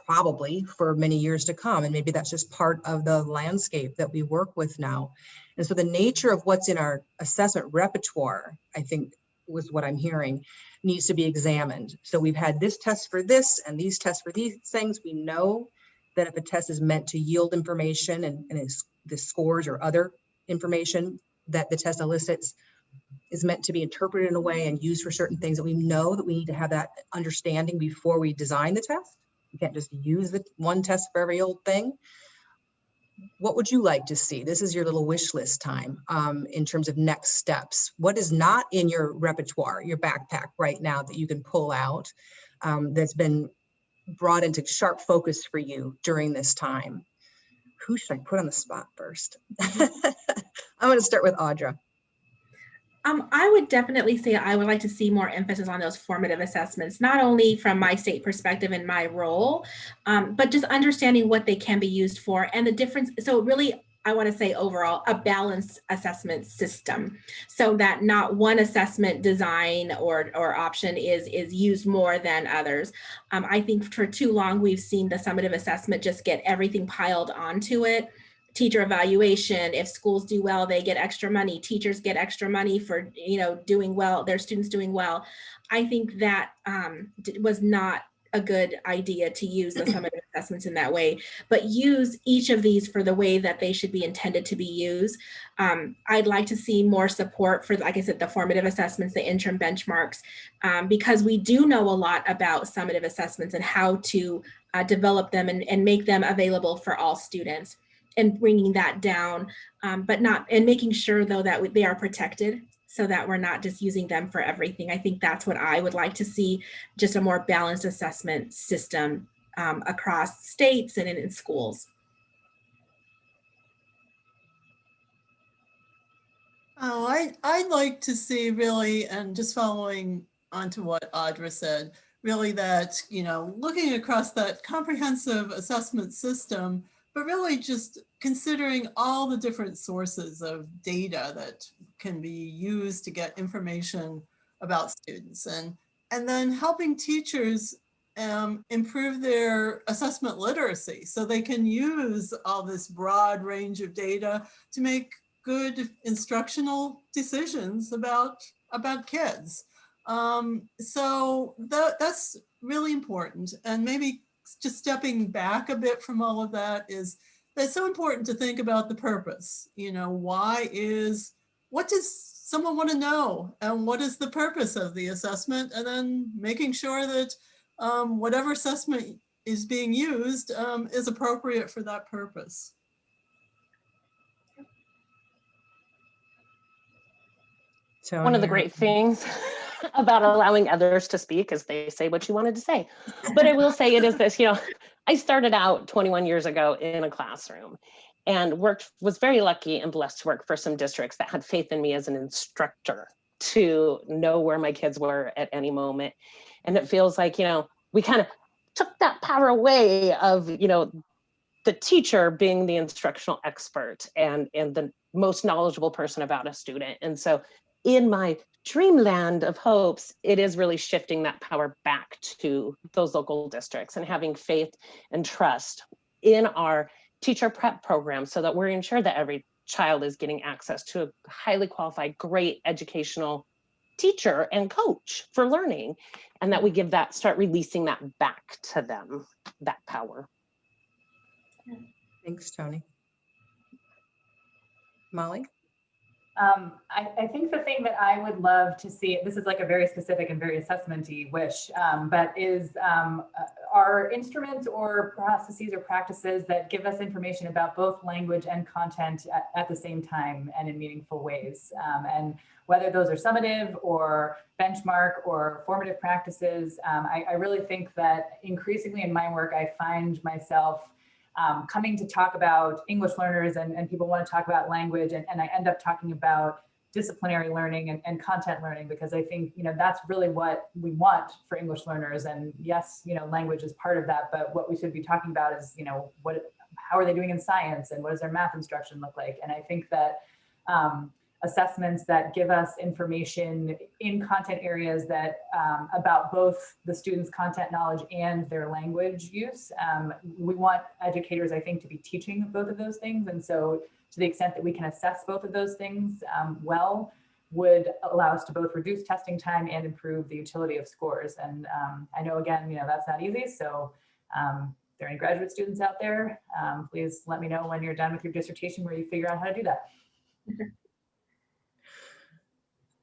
probably for many years to come. And maybe that's just part of the landscape that we work with now. And so the nature of what's in our assessment repertoire, I think was what I'm hearing, needs to be examined. So we've had this test for this and these tests for these things. We know that if a test is meant to yield information and it's the scores or other information that the test elicits is meant to be interpreted in a way and used for certain things, that we know that we need to have that understanding before we design the test. You can't just use the one test for every old thing. What would you like to see? This is your little wish list time in terms of next steps. What is not in your repertoire, your backpack right now that you can pull out that's been brought into sharp focus for you during this time? Who should I put on the spot first? I'm going to start with Audra. I would definitely say I would like to see more emphasis on those formative assessments, not only from my state perspective and my role, but just understanding what they can be used for and the difference. So really, I want to say overall, a balanced assessment system so that not one assessment design or option is used more than others. I think for too long, we've seen the summative assessment just get everything piled onto it. Teacher evaluation, if schools do well, they get extra money. Teachers get extra money for, doing well, their students doing well. I think that was not a good idea to use the summative assessments in that way, but use each of these for the way that they should be intended to be used. I'd like to see more support for, like I said, the formative assessments, the interim benchmarks, because we do know a lot about summative assessments and how to develop them and make them available for all students. And bringing that down, but making sure though that they are protected so that we're not just using them for everything. I think that's what I would like to see, just a more balanced assessment system across states and in schools. Oh, I'd like to see really, and just following on to what Audra said, really that, looking across that comprehensive assessment system, but really just considering all the different sources of data that can be used to get information about students, and then helping teachers improve their assessment literacy so they can use all this broad range of data to make good instructional decisions about kids. So that's really important. And maybe just stepping back a bit from all of that is it's so important to think about the purpose. What does someone want to know, and what is the purpose of the assessment, and then making sure that whatever assessment is being used is appropriate for that purpose. One of the great things about allowing others to speak is they say what you wanted to say. But I will say it is this, I started out 21 years ago in a classroom and was very lucky and blessed to work for some districts that had faith in me as an instructor to know where my kids were at any moment. And it feels like, we kind of took that power away of, the teacher being the instructional expert and the most knowledgeable person about a student. And so in my dreamland of hopes, it is really shifting that power back to those local districts and having faith and trust in our teacher prep program so that we're ensured that every child is getting access to a highly qualified, great educational teacher and coach for learning, and that we start releasing that back to them, that power. Thanks, Tony. Molly? I think the thing that I would love to see, this is like a very specific and very assessment-y wish, but is are instruments or processes or practices that give us information about both language and content at the same time and in meaningful ways. And whether those are summative or benchmark or formative practices, I really think that increasingly in my work, I find myself coming to talk about English learners and people want to talk about language, and I end up talking about disciplinary learning and content learning, because I think, that's really what we want for English learners. And yes, language is part of that, but what we should be talking about is, how are they doing in science and what does their math instruction look like? And I think that assessments that give us information in content areas that about both the students' content knowledge and their language use. We want educators, I think, to be teaching both of those things. And so to the extent that we can assess both of those things well, would allow us to both reduce testing time and improve the utility of scores. And I know, again, that's not easy. So if there are any graduate students out there, please let me know when you're done with your dissertation where you figure out how to do that.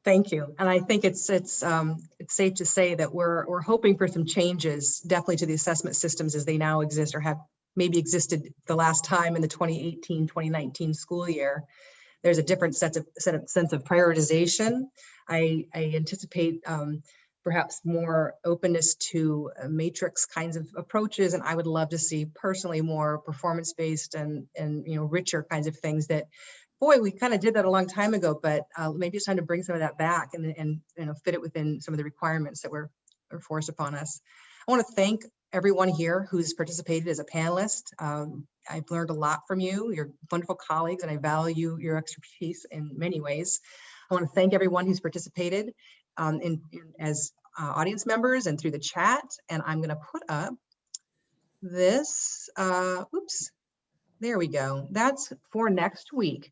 Thank you. And I think it's safe to say that we're hoping for some changes, definitely to the assessment systems as they now exist or have maybe existed the last time in the 2018-2019 school year. There's a different sense of prioritization. I anticipate perhaps more openness to matrix kinds of approaches. And I would love to see personally more performance-based and richer kinds of things that, boy, we kind of did that a long time ago, but maybe it's time to bring some of that back and fit it within some of the requirements that were forced upon us. I want to thank everyone here who's participated as a panelist. I've learned a lot from you. You're wonderful colleagues, and I value your expertise in many ways. I want to thank everyone who's participated as audience members and through the chat. And I'm going to put up this, oops, there we go. That's for next week.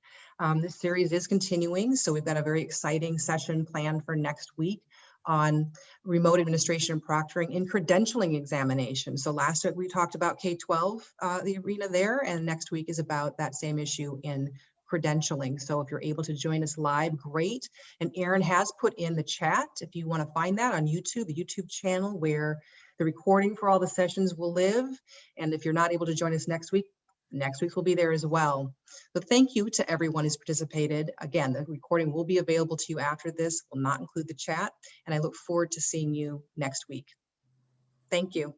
This series is continuing, so we've got a very exciting session planned for next week on remote administration and proctoring in credentialing examinations. So last week we talked about K-12, the arena there, and next week is about that same issue in credentialing. So if you're able to join us live, great. And Erin has put in the chat, if you want to find that on YouTube, the YouTube channel where the recording for all the sessions will live. And if you're not able to join us next week's will be there as well. So thank you to everyone who's participated. Again, the recording will be available to you after this, will not include the chat, and I look forward to seeing you next week. Thank you.